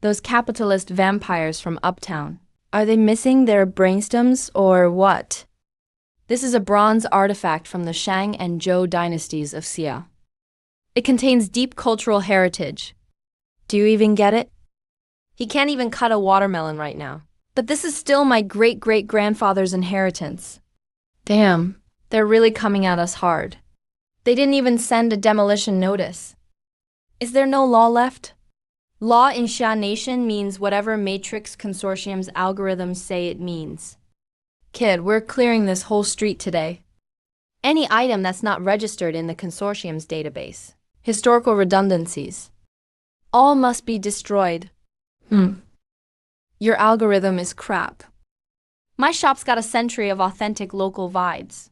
Those capitalist vampires from Uptown. Are they missing their brainstems or what? This is a bronze artifact from the Shang and Zhou dynasties of Xia. It contains deep cultural heritage. Do you even get it? He can't even cut a watermelon right now. But this is still my great-great-grandfather's inheritance. Damn, they're really coming at us hard. They didn't even send a demolition notice. Is there no law left? Law in Xia Nation means whatever Matrix Consortium's algorithms say it means. Kid, we're clearing this whole street today. Any item that's not registered in the Consortium's database. Historical redundancies. All must be destroyed. Your algorithm is crap. My shop's got a century of authentic local vibes.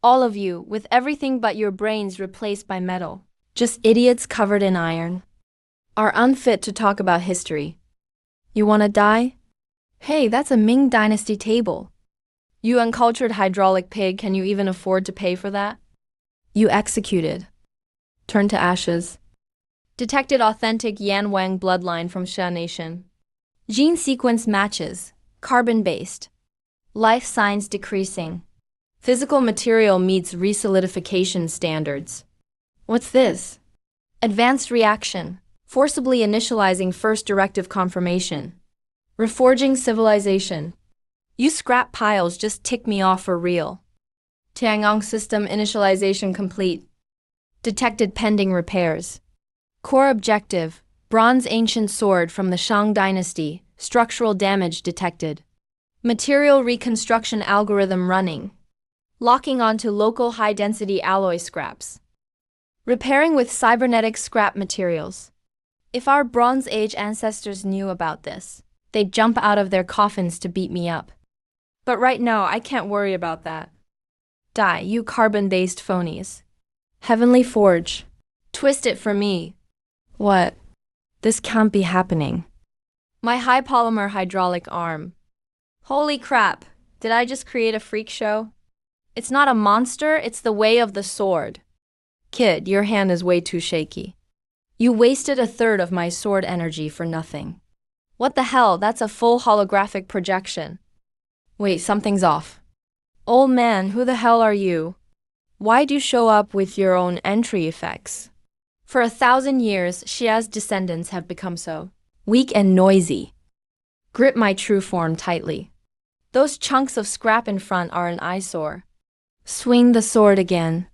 All of you, with everything but your brains replaced by metal. Just idiots covered in iron. Are unfit to talk about history. You wanna die? Hey, that's a Ming Dynasty table. You uncultured hydraulic pig, can you even afford to pay for that? You executed. Turn to ashes. Detected authentic Yan Wang bloodline from Xia Nation. Gene sequence matches. Carbon-based. Life signs decreasing. Physical material meets resolidification standards. What's this? Advanced reaction. Forcibly initializing first directive confirmation. Reforging civilization. You scrap piles just tick me off for real. Tiangong system initialization complete. Detected pending repairs. Core objective, bronze ancient sword from the Shang dynasty, structural damage detected. Material reconstruction algorithm running. Locking onto local high-density alloy scraps. Repairing with cybernetic scrap materials. If our Bronze Age ancestors knew about this, they'd jump out of their coffins to beat me up. But right now, I can't worry about that. Die, you carbon-based phonies. Heavenly Forge. Twist it for me. What? This can't be happening. My high polymer hydraulic arm. Holy crap, did I just create a freak show? It's not a monster, it's the way of the sword. Kid, your hand is way too shaky. You wasted a third of my sword energy for nothing. What the hell, that's a full holographic projection. Wait, something's off. Old man, who the hell are you? Why'd you show up with your own entry effects? For 1,000 years, Xia's descendants have become so weak and noisy. Grip my true form tightly. Those chunks of scrap in front are an eyesore. Swing the sword again.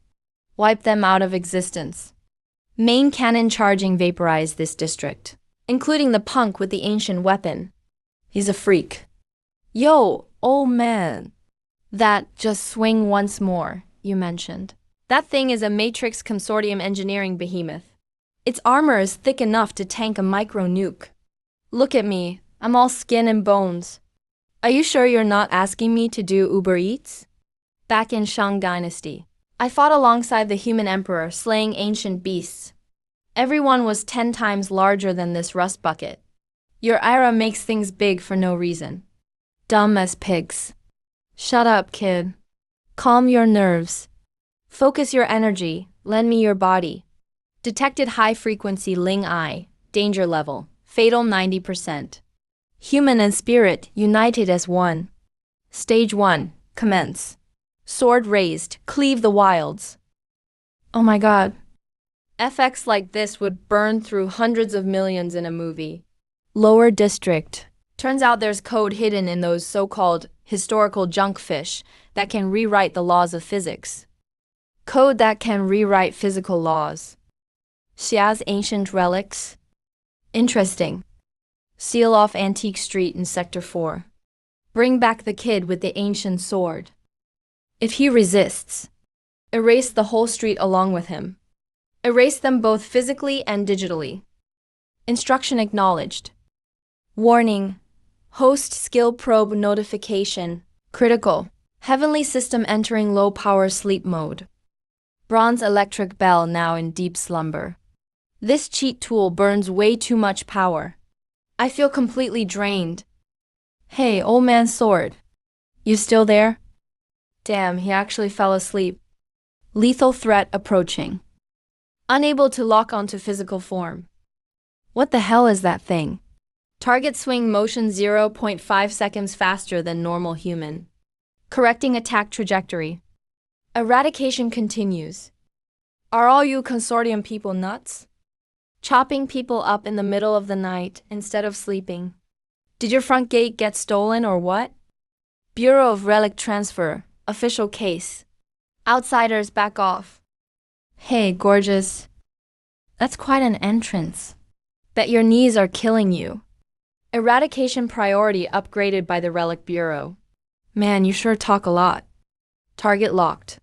Wipe them out of existence. Main cannon charging vaporize this district, including the punk with the ancient weapon. He's a freak. Yo, old man. That just swing once more, you mentioned. That thing is a Matrix Consortium engineering behemoth. Its armor is thick enough to tank a micro-nuke. Look at me, I'm all skin and bones. Are you sure you're not asking me to do Uber Eats? Back in Shang Dynasty, I fought alongside the human emperor slaying ancient beasts. Everyone was 10 times larger than this rust bucket. Your era makes things big for no reason. Dumb as pigs. Shut up, kid. Calm your nerves. Focus your energy, lend me your body. Detected high-frequency Ling Eye, danger level, fatal 90%. Human and spirit united as one. Stage 1, commence. Sword raised, cleave the wilds. Oh my god. FX like this would burn through hundreds of millions in a movie. Lower district. Turns out there's code hidden in those so-called historical junkfish that can rewrite the laws of physics. Code that can rewrite physical laws. Xia's ancient relics. Interesting. Seal off Antique Street in Sector 4. Bring back the kid with the ancient sword. If he resists, erase the whole street along with him. Erase them both physically and digitally. Instruction acknowledged. Warning. Host skill probe notification. Critical. Heavenly system entering low power sleep mode. Bronze electric bell now in deep slumber. This cheat tool burns way too much power. I feel completely drained. Hey, old man sword. You still there? Damn, he actually fell asleep. Lethal threat approaching. Unable to lock onto physical form. What the hell is that thing? Target swing motion 0.5 seconds faster than normal human. Correcting attack trajectory. Eradication continues. Are all you consortium people nuts? Chopping people up in the middle of the night instead of sleeping. Did your front gate get stolen or what? Bureau of Relic Transfer, official case. Outsiders back off. Hey, gorgeous. That's quite an entrance. Bet your knees are killing you. Eradication priority upgraded by the Relic Bureau. Man, you sure talk a lot. Target locked.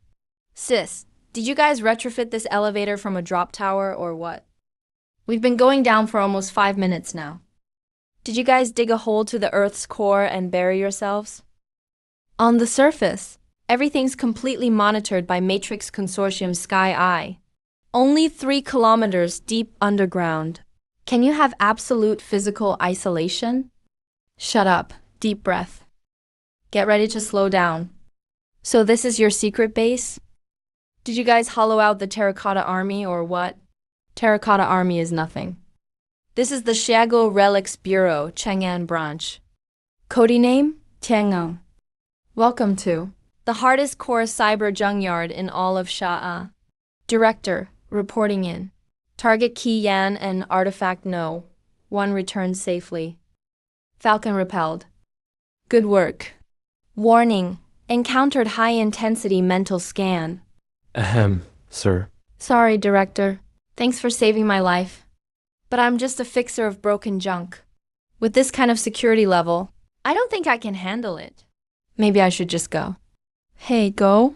Sis, did you guys retrofit this elevator from a drop tower or what? We've been going down for almost 5 minutes now. Did you guys dig a hole to the Earth's core and bury yourselves? On the surface, everything's completely monitored by Matrix Consortium Sky Eye. Only 3 kilometers deep underground. Can you have absolute physical isolation? Shut up. Deep breath. Get ready to slow down. So this is your secret base? Did you guys hollow out the Terracotta Army or what? Terracotta Army is nothing. This is the Xiago Relics Bureau, Chang'an branch. Cody name? Tiang'eng. Welcome to the hardest core cyber junkyard in all of Sha'a. Director, reporting in. Target key Yan and artifact no. 1 returned safely. Falcon repelled. Good work. Warning, encountered high-intensity mental scan. Ahem, sir. Sorry, Director. Thanks for saving my life. But I'm just a fixer of broken junk. With this kind of security level, I don't think I can handle it. Maybe I should just go. Hey, go?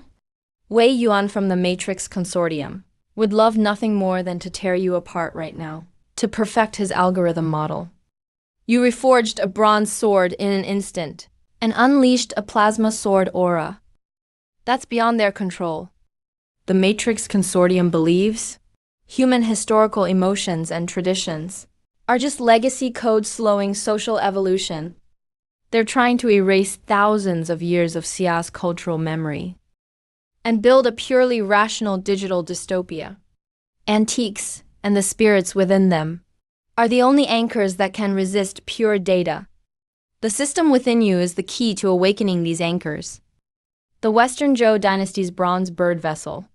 Wei Yuan from the Matrix Consortium would love nothing more than to tear you apart right now, to perfect his algorithm model. You reforged a bronze sword in an instant, and unleashed a plasma sword aura. That's beyond their control. The Matrix Consortium believes human historical emotions and traditions are just legacy code slowing social evolution. They're trying to erase thousands of years of Sia's cultural memory and build a purely rational digital dystopia. Antiques and the spirits within them are the only anchors that can resist pure data. The system within you is the key to awakening these anchors. The Western Zhou dynasty's bronze bird vessel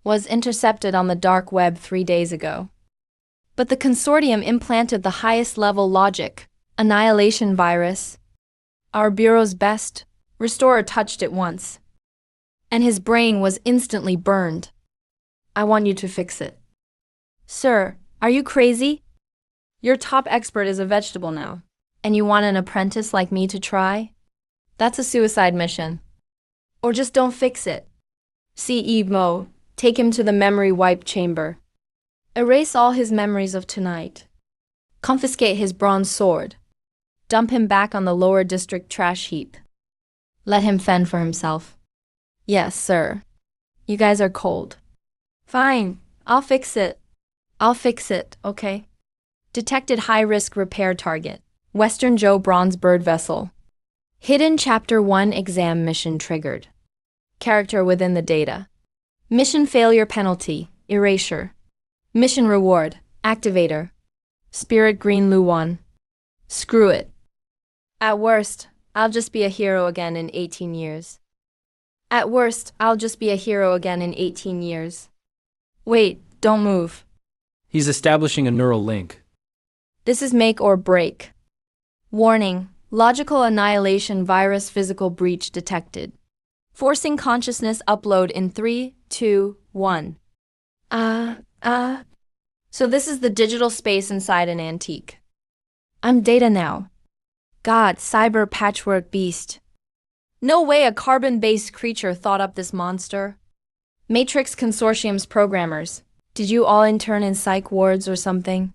was intercepted on the dark web 3 days ago. But the consortium implanted the highest level logic, annihilation virus. Our bureau's best restorer touched it once, and his brain was instantly burned. I want you to fix it. Sir, are you crazy? Your top expert is a vegetable now, and you want an apprentice like me to try? That's a suicide mission. Or just don't fix it. C.E. Mo, take him to the memory wipe chamber. Erase all his memories of tonight. Confiscate his bronze sword. Dump him back on the lower district trash heap. Let him fend for himself. Yes, sir. You guys are cold. Fine, I'll fix it. I'll fix it, okay? Detected high-risk repair target. Western Zhou bronze bird vessel. Hidden Chapter 1 exam mission triggered. Character within the data. Mission failure penalty, erasure. Mission reward, activator. Spirit Green Luwan. Screw it. At worst, I'll just be a hero again in 18 years. At worst, I'll just be a hero again in 18 years. Wait, don't move. He's establishing a neural link. This is make or break. Warning, logical annihilation virus physical breach detected. Forcing consciousness upload in 3, 2, 1. So this is the digital space inside an antique. I'm data now. God, cyber patchwork beast. No way a carbon-based creature thought up this monster. Matrix Consortium's programmers, did you all intern in psych wards or something?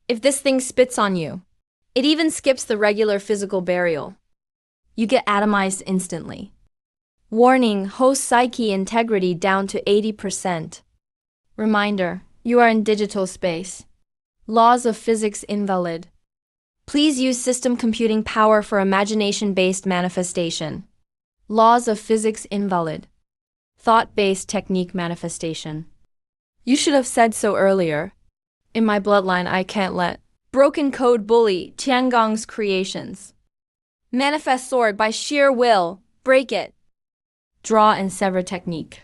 If this thing spits on you, it even skips the regular physical burial. You get atomized instantly. Warning, host psyche integrity down to 80%. Reminder, you are in digital space. Laws of physics invalid. Please use system computing power for imagination-based manifestation. Laws of physics invalid. Thought-based technique manifestation. You should have said so earlier. In my bloodline, I can't let Broken code bully, Tiangong's creations. Manifest sword by sheer will, break it. Draw and sever technique.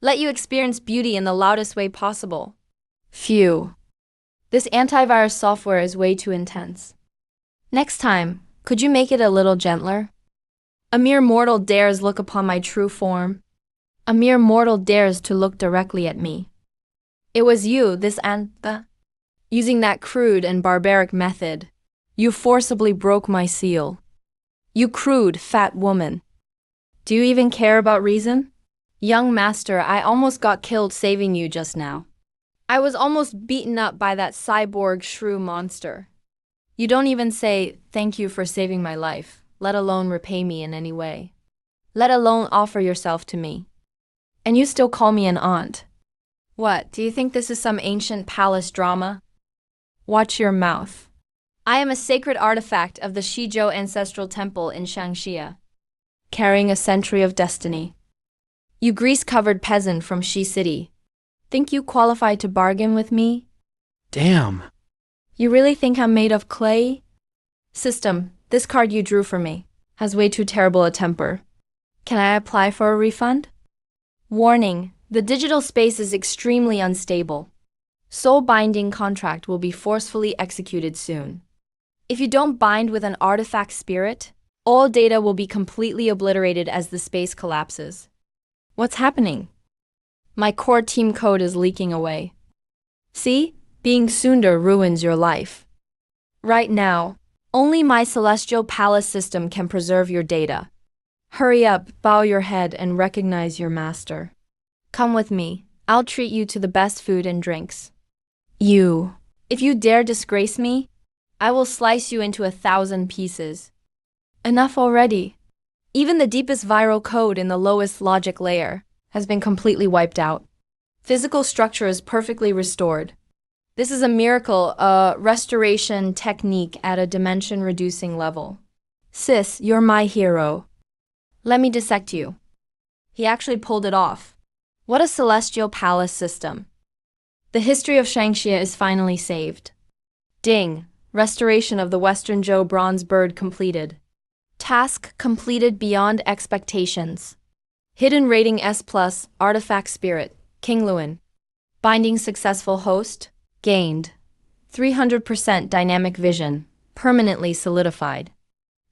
Let you experience beauty in the loudest way possible. Phew. This antivirus software is way too intense. Next time, could you make it a little gentler? A mere mortal dares look upon my true form. A mere mortal dares to look directly at me. It was you, this Antha. Using that crude and barbaric method, you forcibly broke my seal. You crude, fat woman. Do you even care about reason? Young master, I almost got killed saving you just now. I was almost beaten up by that cyborg shrew monster. You don't even say, thank you for saving my life, let alone repay me in any way. Let alone offer yourself to me. And you still call me an aunt. What, do you think this is some ancient palace drama? Watch your mouth. I am a sacred artifact of the Shizhou Ancestral Temple in Shangxia, carrying a century of destiny. You grease-covered peasant from Shi City. Think you qualify to bargain with me? Damn. You really think I'm made of clay? System, this card you drew for me has way too terrible a temper. Can I apply for a refund? Warning, the digital space is extremely unstable. Soul binding contract will be forcefully executed soon. If you don't bind with an artifact spirit, all data will be completely obliterated as the space collapses. What's happening? My core team code is leaking away. See? Being Sundar ruins your life. Right now, only my celestial palace system can preserve your data. Hurry up, bow your head, and recognize your master. Come with me. I'll treat you to the best food and drinks. If you dare disgrace me, I will slice you into 1,000 pieces. Enough already. Even the deepest viral code in the lowest logic layer has been completely wiped out. Physical structure is perfectly restored. This is a miracle, a restoration technique at a dimension-reducing level. Sis, you're my hero. Let me dissect you. He actually pulled it off. What a celestial palace system. The history of Shangxia is finally saved. Ding, restoration of the Western Zhou bronze bird completed. Task completed beyond expectations. Hidden rating S+, artifact spirit, King Luan. Binding successful host, gained. 300% dynamic vision, permanently solidified.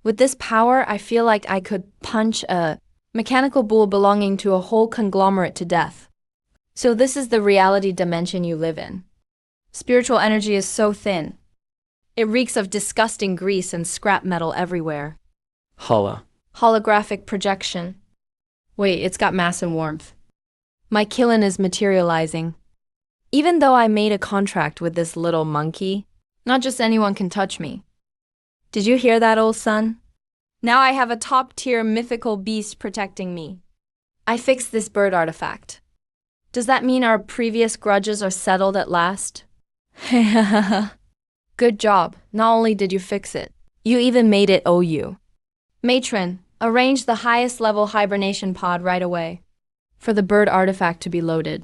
With this power, I feel like I could punch a mechanical bull belonging to a whole conglomerate to death. So this is the reality dimension you live in. Spiritual energy is so thin. It reeks of disgusting grease and scrap metal everywhere. Holographic projection. Wait, it's got mass and warmth. My killin is materializing. Even though I made a contract with this little monkey, not just anyone can touch me. Did you hear that, old son? Now I have a top-tier mythical beast protecting me. I fixed this bird artifact. Does that mean our previous grudges are settled at last? Good job. Not only did you fix it, you even made it owe you. Matron, arrange the highest level hibernation pod right away for the bird artifact to be loaded.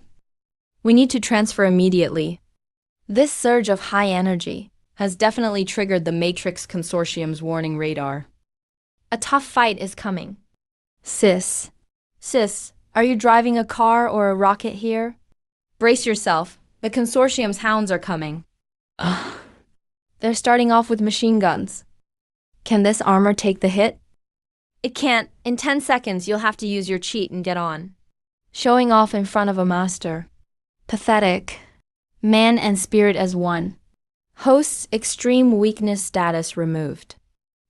We need to transfer immediately. This surge of high energy has definitely triggered the Matrix Consortium's warning radar. A tough fight is coming. Sis, are you driving a car or a rocket here? Brace yourself. The Consortium's hounds are coming. They're starting off with machine guns. Can this armor take the hit? It can't. In 10 seconds, you'll have to use your cheat and get on. Showing off in front of a master. Pathetic. Man and spirit as one. Host's extreme weakness status removed.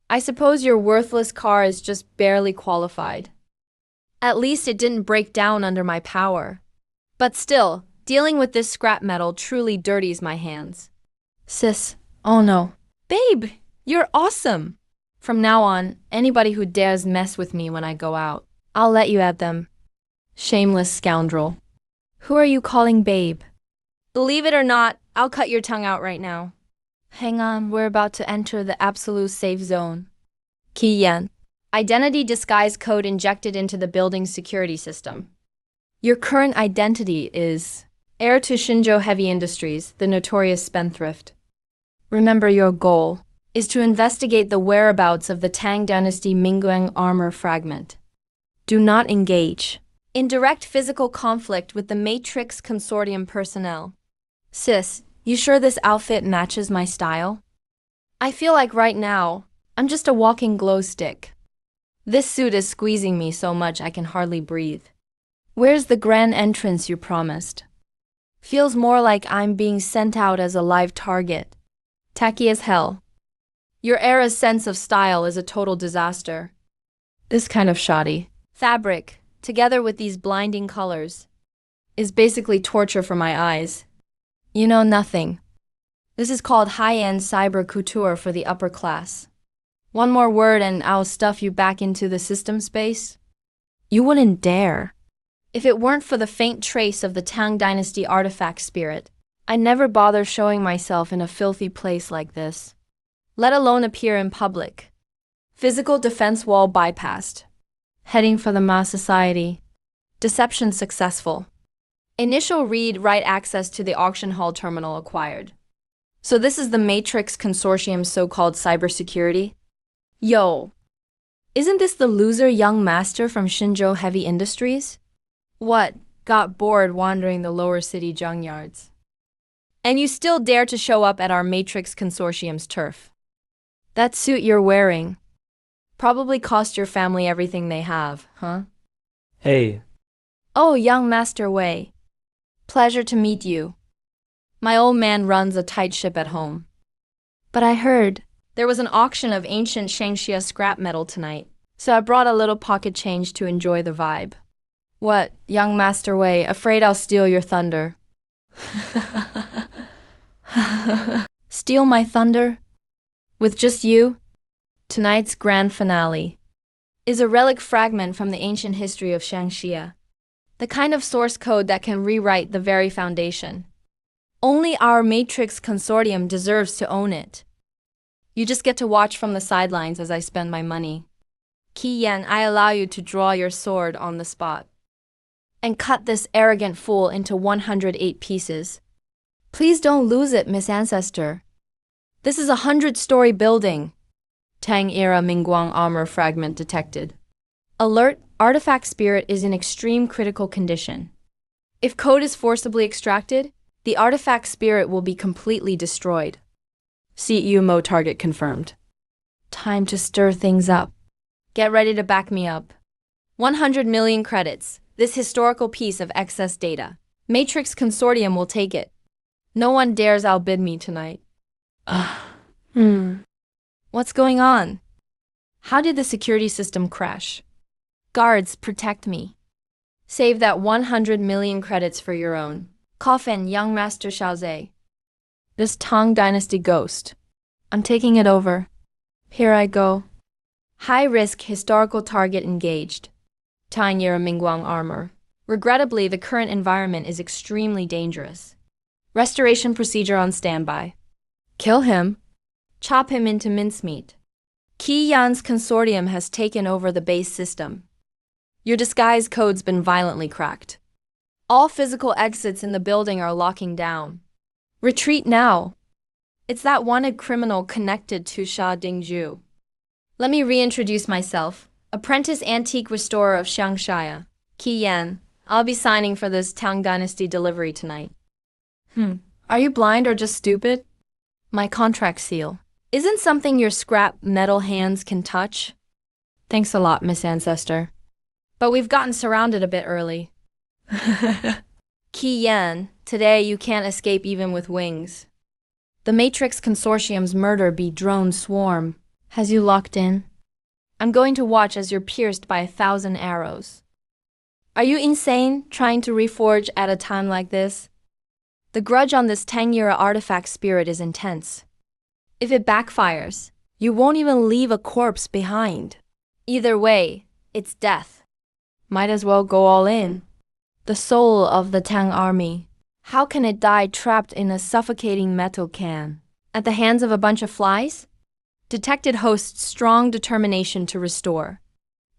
I suppose your worthless car is just barely qualified. At least it didn't break down under my power. But still, dealing with this scrap metal truly dirties my hands. Sis, oh no. Babe, you're awesome. From now on, anybody who dares mess with me when I go out, I'll let you at them. Shameless scoundrel. Who are you calling babe? Believe it or not, I'll cut your tongue out right now. Hang on, we're about to enter the absolute safe zone. Kiyan. Identity disguise code injected into the building's security system. Your current identity is heir to Shinjo Heavy Industries, the notorious spendthrift. Remember, your goal is to investigate the whereabouts of the Tang Dynasty Mingguang armor fragment. Do not engage in direct physical conflict with the Matrix Consortium personnel. Sis, you sure this outfit matches my style? I feel like right now, I'm just a walking glow stick. This suit is squeezing me so much I can hardly breathe. Where's the grand entrance you promised? Feels more like I'm being sent out as a live target. Tacky as hell. Your era's sense of style is a total disaster. This kind of shoddy fabric, together with these blinding colors, is basically torture for my eyes. You know nothing. This is called high-end cyber couture for the upper class. One more word and I'll stuff you back into the system space. You wouldn't dare. If it weren't for the faint trace of the Tang Dynasty artifact spirit, I'd never bother showing myself in a filthy place like this, let alone appear in public. Physical defense wall bypassed. Heading for the mass society. Deception successful. Initial read-write access to the auction hall terminal acquired. So this is the Matrix Consortium's so-called cybersecurity? Yo, isn't this the loser young master from Shinzhou Heavy Industries? What, got bored wandering the lower city junkyards? And you still dare to show up at our Matrix Consortium's turf? That suit you're wearing probably cost your family everything they have, huh? Hey, Oh, young Master Wei. Pleasure to meet you. My old man runs a tight ship at home. But I heard there was an auction of ancient Shangxia scrap metal tonight, so I brought a little pocket change to enjoy the vibe. What, young Master Wei, afraid I'll steal your thunder? Steal my thunder? With just you? Tonight's grand finale is a relic fragment from the ancient history of Shangxia. The kind of source code that can rewrite the very foundation. Only our Matrix Consortium deserves to own it. You just get to watch from the sidelines as I spend my money. Qi Yan, I allow you to draw your sword on the spot. And cut this arrogant fool into 108 pieces. Please don't lose it, Miss Ancestor. This is a 100-story building. Tang-era Mingguang armor fragment detected. Alert, artifact spirit is in extreme critical condition. If code is forcibly extracted, the artifact spirit will be completely destroyed. CEUMO target confirmed. Time to stir things up. Get ready to back me up. 100 million credits, this historical piece of excess data. Matrix Consortium will take it. No one dares outbid me tonight. What's going on? How did the security system crash? Guards, protect me. Save that 100 million credits for your own. Coffin, young Master Xiaozhe. This Tang Dynasty ghost. I'm taking it over. Here I go. High-risk historical target engaged. Tang-era Mingguang armor. Regrettably, the current environment is extremely dangerous. Restoration procedure on standby. Kill him. Chop him into mincemeat. Qi Yan's consortium has taken over the base system. Your disguise code's been violently cracked. All physical exits in the building are locking down. Retreat now. It's that wanted criminal connected to Sha Dingzhu. Let me reintroduce myself. Apprentice antique restorer of Shangxia, Qi Yan. I'll be signing for this Tang Dynasty delivery tonight. Are you blind or just stupid? My contract seal. Isn't something your scrap metal hands can touch? Thanks a lot, Miss Ancestor. But we've gotten surrounded a bit early. Qi Yan, today you can't escape even with wings. The Matrix Consortium's murder bee drone swarm has you locked in. I'm going to watch as you're pierced by 1,000 arrows. Are you insane, trying to reforge at a time like this? The grudge on this Tang-era artifact spirit is intense. If it backfires, you won't even leave a corpse behind. Either way, it's death. Might as well go all in. The soul of the Tang army. How can it die trapped in a suffocating metal can? At the hands of a bunch of flies? Detected hosts strong determination to restore.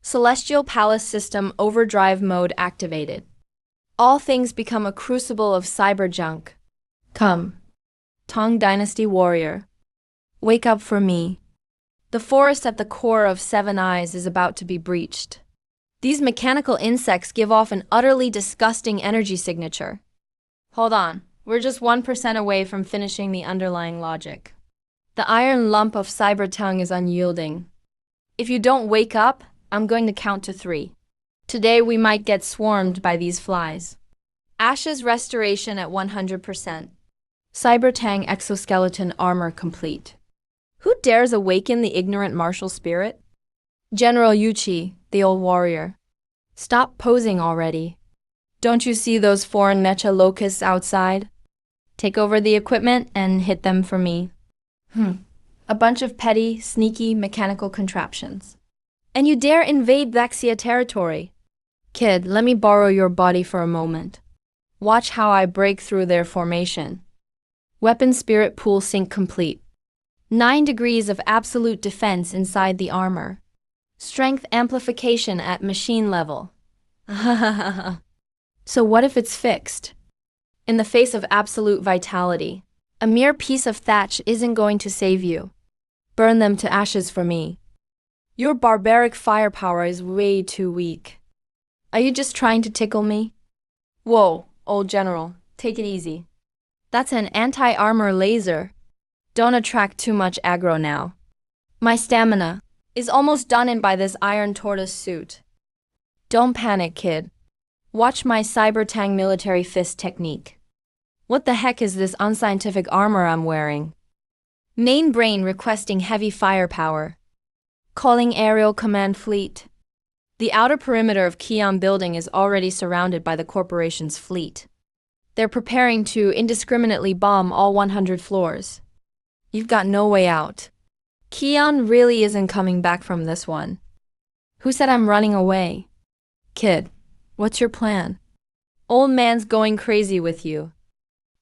Celestial Palace System overdrive mode activated. All things become a crucible of cyber junk. Come, Tang Dynasty warrior, Wake up for me. The forest at the core of Seven Eyes is about to be breached. These mechanical insects give off an utterly disgusting energy signature. Hold on, we're just 1% away from finishing the underlying logic. The iron lump of cyber tongue is unyielding. If you don't wake up, I'm going to count to 3. Today we might get swarmed by these flies. Ashes restoration at 100%. Cybertang exoskeleton armor complete. Who dares awaken the ignorant martial spirit? General Yuchi, the old warrior. Stop posing already. Don't you see those foreign mecha locusts outside? Take over the equipment and hit them for me. A bunch of petty, sneaky, mechanical contraptions. And you dare invade Vaxia territory? Kid, let me borrow your body for a moment. Watch how I break through their formation. Weapon spirit pool sync complete. 9 degrees of absolute defense inside the armor. Strength amplification at machine level. So what if it's fixed? In the face of absolute vitality, a mere piece of thatch isn't going to save you. Burn them to ashes for me. Your barbaric firepower is way too weak. Are you just trying to tickle me? Whoa, old general, take it easy. That's an anti-armor laser. Don't attract too much aggro now. My stamina is almost done in by this iron tortoise suit. Don't panic, kid. Watch my Cybertang military fist technique. What the heck is this unscientific armor I'm wearing? Main brain requesting heavy firepower. Calling aerial command fleet. The outer perimeter of Kion building is already surrounded by the corporation's fleet. They're preparing to indiscriminately bomb all 100 floors. You've got no way out. Kion really isn't coming back from this one. Who said I'm running away? Kid, what's your plan? Old man's going crazy with you.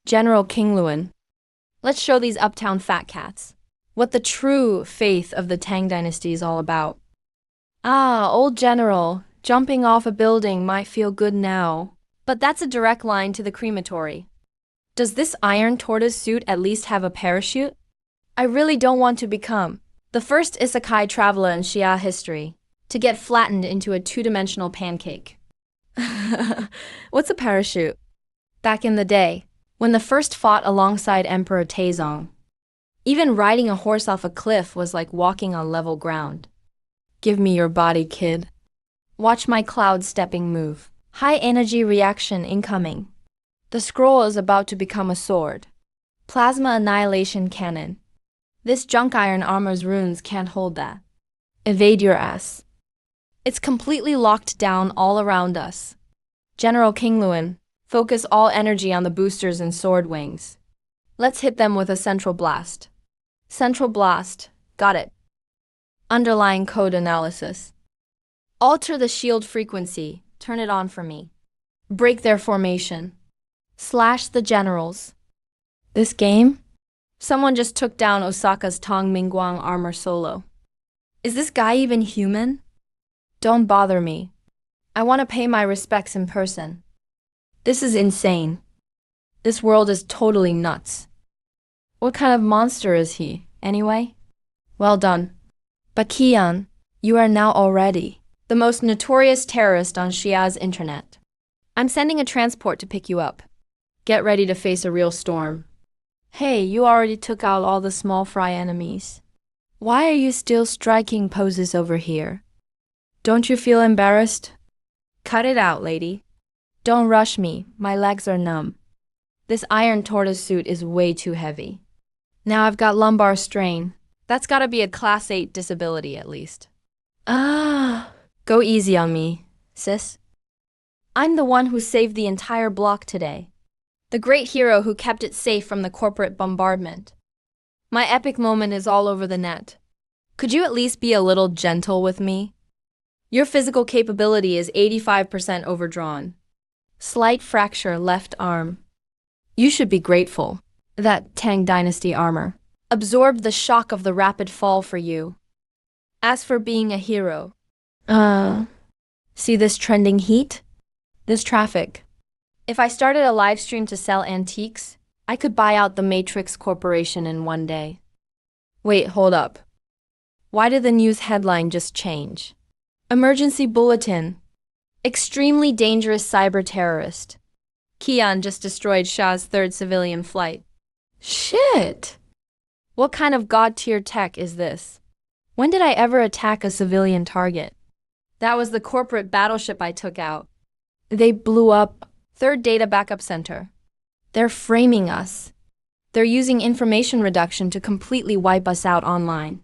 General Kingluan. Let's show these uptown fat cats what the true faith of the Tang Dynasty is all about. Ah, old general, jumping off a building might feel good now, but that's a direct line to the crematory. Does this iron tortoise suit at least have a parachute? I really don't want to become the first isekai traveler in Xia history to get flattened into a 2-dimensional pancake. What's a parachute? Back in the day, when the first fought alongside Emperor Taizong, even riding a horse off a cliff was like walking on level ground. Give me your body, kid. Watch my cloud stepping move. High energy reaction incoming. The scroll is about to become a sword. Plasma annihilation cannon. This junk iron armor's runes can't hold that. Evade your ass. It's completely locked down all around us. General Kingluan, focus all energy on the boosters and sword wings. Let's hit them with a central blast. Central blast. Got it. Underlying code analysis. Alter the shield frequency. Turn it on for me. Break their formation. Slash the generals. This game? Someone just took down Osaka's Tong Mingguang armor solo. Is this guy even human? Don't bother me. I want to pay my respects in person. This is insane. This world is totally nuts. What kind of monster is he, anyway? Well done. But Kian, you are now already the most notorious terrorist on Xia's internet. I'm sending a transport to pick you up. Get ready to face a real storm. Hey, you already took out all the small fry enemies. Why are you still striking poses over here? Don't you feel embarrassed? Cut it out, lady. Don't rush me, my legs are numb. This iron tortoise suit is way too heavy. Now I've got lumbar strain. That's gotta be a class 8 disability at least. Go easy on me, sis. I'm the one who saved the entire block today. The great hero who kept it safe from the corporate bombardment. My epic moment is all over the net. Could you at least be a little gentle with me? Your physical capability is 85% overdrawn. Slight fracture left arm. You should be grateful that Tang Dynasty armor absorbed the shock of the rapid fall for you. As for being a hero, see this trending heat? This traffic. If I started a live stream to sell antiques, I could buy out the Matrix Corporation in one day. Wait, hold up. Why did the news headline just change? Emergency bulletin. Extremely dangerous cyber terrorist. Kian just destroyed Shah's third civilian flight. Shit! What kind of god-tier tech is this? When did I ever attack a civilian target? That was the corporate battleship I took out. They blew up third data backup center. They're framing us. They're using information reduction to completely wipe us out online.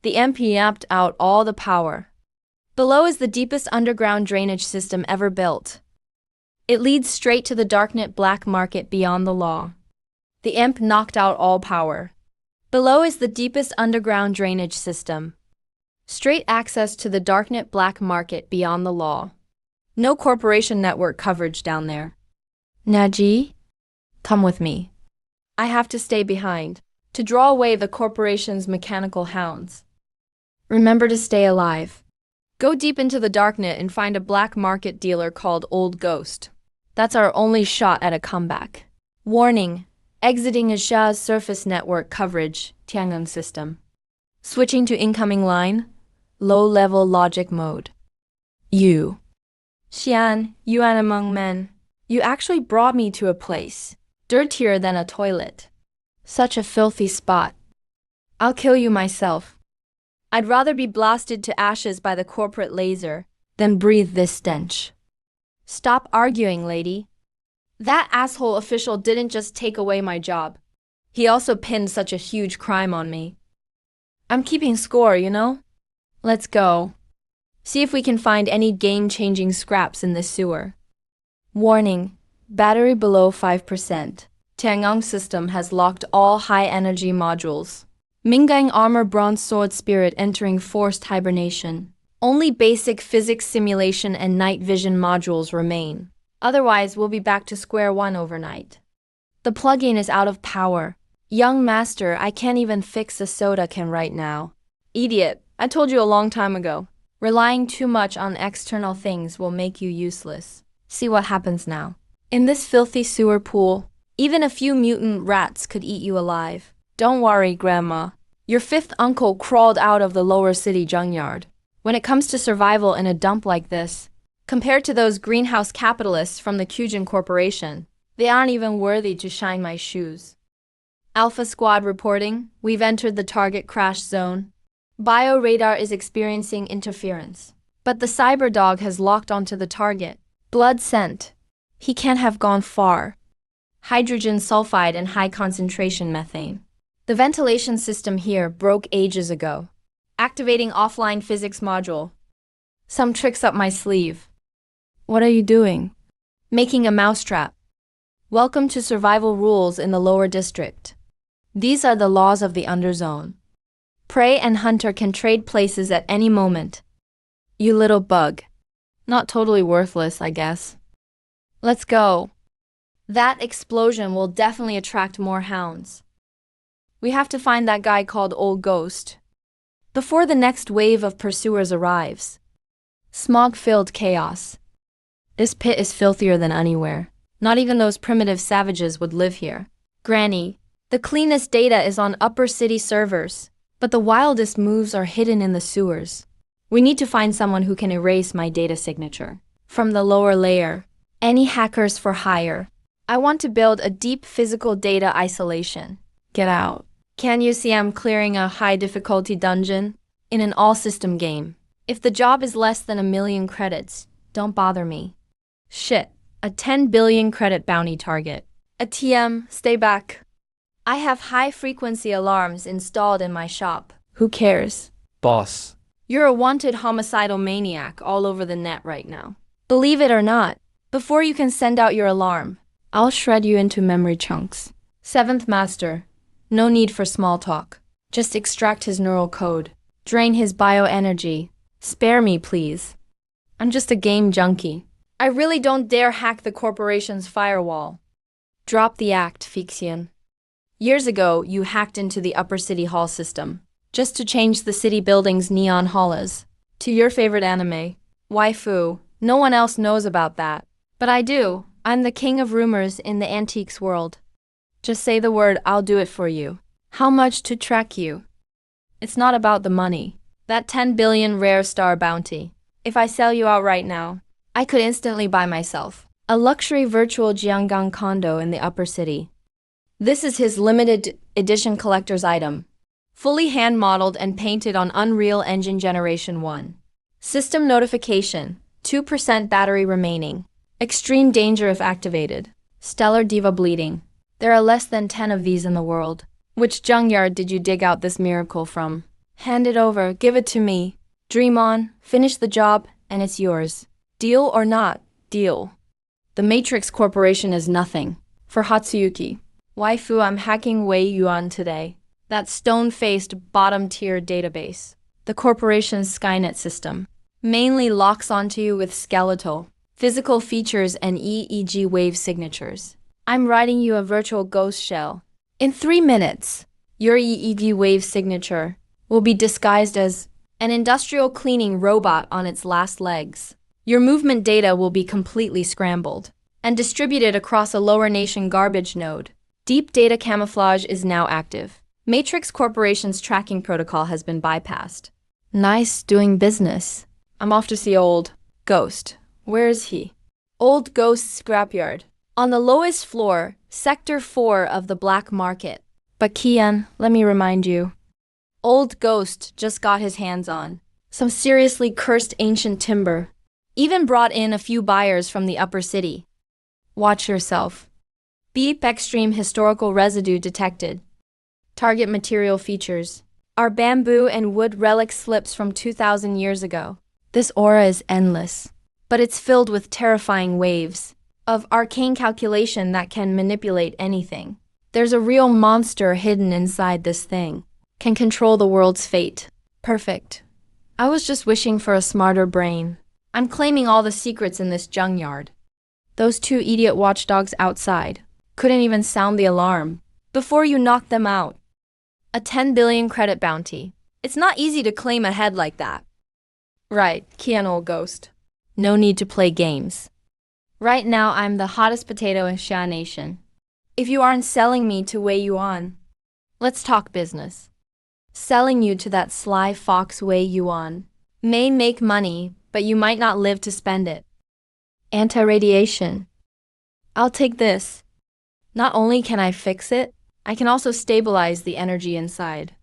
The MP amped out all the power. Below is the deepest underground drainage system ever built. It leads straight to the darknet black market beyond the law. The EMP knocked out all power. Below is the deepest underground drainage system. Straight access to the darknet black market beyond the law. No corporation network coverage down there. Naji, come with me. I have to stay behind, to draw away the corporation's mechanical hounds. Remember to stay alive. Go deep into the darknet and find a black market dealer called Old Ghost. That's our only shot at a comeback. Warning, exiting Shah's surface network coverage, Tiangong system. Switching to incoming line, low-level logic mode. You. Xian, Yuan among men. You actually brought me to a place, dirtier than a toilet. Such a filthy spot. I'll kill you myself. I'd rather be blasted to ashes by the corporate laser than breathe this stench. Stop arguing, lady. That asshole official didn't just take away my job. He also pinned such a huge crime on me. I'm keeping score, you know? Let's go. See if we can find any game-changing scraps in this sewer. Warning, battery below 5%. Tiangong system has locked all high-energy modules. Mingang armor bronze sword spirit entering forced hibernation. Only basic physics simulation and night vision modules remain. Otherwise, we'll be back to square one overnight. The plugin is out of power. Young master, I can't even fix a soda can right now. Idiot, I told you a long time ago. Relying too much on external things will make you useless. See what happens now. In this filthy sewer pool, even a few mutant rats could eat you alive. Don't worry, Grandma. Your fifth uncle crawled out of the lower city junkyard. When it comes to survival in a dump like this, compared to those greenhouse capitalists from the Kyujin Corporation, they aren't even worthy to shine my shoes. Alpha Squad reporting, we've entered the target crash zone. Bioradar is experiencing interference, but the cyberdog has locked onto the target. Blood scent. He can't have gone far. Hydrogen sulfide and high concentration methane. The ventilation system here broke ages ago. Activating offline physics module. Some tricks up my sleeve. What are you doing? Making a mousetrap. Welcome to survival rules in the lower district. These are the laws of the underzone. Prey and hunter can trade places at any moment. You little bug. Not totally worthless, I guess. Let's go. That explosion will definitely attract more hounds. We have to find that guy called Old Ghost before the next wave of pursuers arrives. Smog-filled chaos. This pit is filthier than anywhere. Not even those primitive savages would live here. Granny, the cleanest data is on upper city servers, but the wildest moves are hidden in the sewers. We need to find someone who can erase my data signature from the lower layer. Any hackers for hire. I want to build a deep physical data isolation. Get out. Can you see I'm clearing a high difficulty dungeon in an all-system game? If the job is less than 1 million credits, don't bother me. Shit, a 10 billion credit bounty target. A TM, stay back. I have high-frequency alarms installed in my shop. Who cares? Boss. You're a wanted homicidal maniac all over the net right now. Believe it or not, before you can send out your alarm, I'll shred you into memory chunks. Seventh Master, no need for small talk. Just extract his neural code. Drain his bioenergy. Spare me, please. I'm just a game junkie. I really don't dare hack the corporation's firewall. Drop the act, Fixian. Years ago, you hacked into the Upper City Hall system, just to change the city building's neon hallas to your favorite anime. Waifu, no one else knows about that. But I do. I'm the king of rumors in the antiques world. Just say the word, I'll do it for you. How much to track you? It's not about the money. That 10 billion rare star bounty. If I sell you out right now, I could instantly buy myself a luxury virtual Jianggang condo in the upper city. This is his limited edition collector's item. Fully hand-modeled and painted on Unreal Engine Generation 1. System notification. 2% battery remaining. Extreme danger if activated. Stellar diva bleeding. There are less than 10 of these in the world. Which junkyard did you dig out this miracle from? Hand it over, give it to me. Dream on, finish the job, and it's yours. Deal or not, deal. The Matrix Corporation is nothing. For Hatsuyuki. Waifu, I'm hacking Wei Yuan today. That stone-faced bottom-tier database. The corporation's Skynet system. Mainly locks onto you with skeletal, physical features and EEG wave signatures. I'm writing you a virtual ghost shell. In 3 minutes, your EEG wave signature will be disguised as an industrial cleaning robot on its last legs. Your movement data will be completely scrambled and distributed across a lower nation garbage node. Deep data camouflage is now active. Matrix Corporation's tracking protocol has been bypassed. Nice doing business. I'm off to see old Ghost. Where is he? Old Ghost's scrapyard. On the lowest floor, Sector 4 of the black market. But Kian, let me remind you. Old Ghost just got his hands on some seriously cursed ancient timber. Even brought in a few buyers from the upper city. Watch yourself. Beep extreme historical residue detected. Target material features are bamboo and wood relic slips from 2,000 years ago. This aura is endless, but it's filled with terrifying waves of arcane calculation that can manipulate anything. There's a real monster hidden inside this thing. Can control the world's fate. Perfect. I was just wishing for a smarter brain. I'm claiming all the secrets in this junkyard. Those 2 idiot watchdogs outside couldn't even sound the alarm before you knocked them out. A 10 billion credit bounty. It's not easy to claim a head like that. Right, Kian old ghost. No need to play games. Right now I'm the hottest potato in Xia Nation. If you aren't selling me to Wei Yuan, let's talk business. Selling you to that sly fox Wei Yuan may make money, but you might not live to spend it. Anti-radiation. I'll take this. Not only can I fix it, I can also stabilize the energy inside.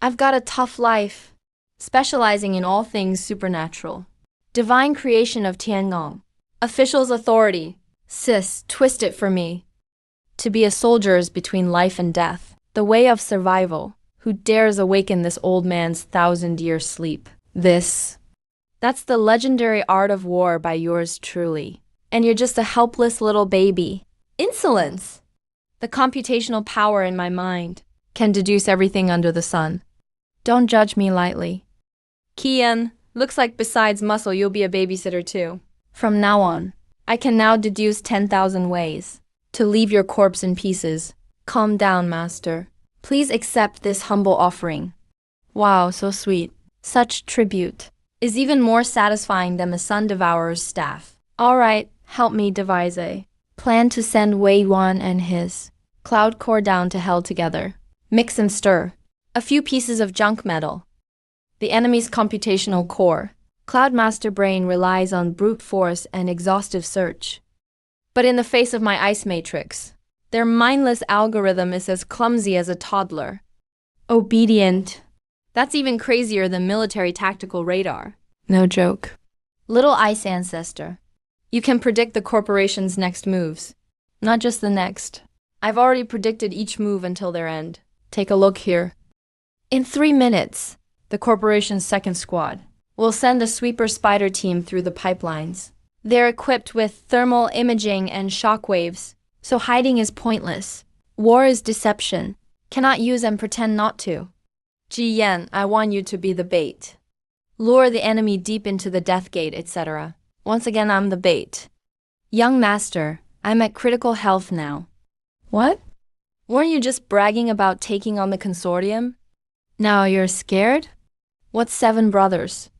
I've got a tough life, specializing in all things supernatural. Divine creation of Tiangong. Official's authority. Sis, twist it for me. To be a soldier is between life and death. The way of survival. Who dares awaken this old man's 1,000-year sleep? That's the legendary art of war by yours truly. And you're just a helpless little baby. Insolence! The computational power in my mind can deduce everything under the sun. Don't judge me lightly. Kian, looks like besides muscle you'll be a babysitter too. From now on, I can now deduce 10,000 ways to leave your corpse in pieces. Calm down, master. Please accept this humble offering. Wow, so sweet. Such tribute is even more satisfying than the Sun Devourer's staff. All right, help me devise a plan to send Wei Yuan and his cloud core down to hell together. Mix and stir. A few pieces of junk metal. The enemy's computational core. Cloudmaster brain relies on brute force and exhaustive search. But in the face of my ice matrix, their mindless algorithm is as clumsy as a toddler. Obedient. That's even crazier than military tactical radar. No joke. Little ice ancestor. You can predict the corporation's next moves. Not just the next. I've already predicted each move until their end. Take a look here. In 3 minutes, the corporation's second squad will send a sweeper spider team through the pipelines. They're equipped with thermal imaging and shockwaves, so hiding is pointless. War is deception. Cannot use and pretend not to. Ji Yan, I want you to be the bait. Lure the enemy deep into the death gate, etc. Once again, I'm the bait. Young master, I'm at critical health now. What? Weren't you just bragging about taking on the consortium? Now you're scared? What's 7 brothers?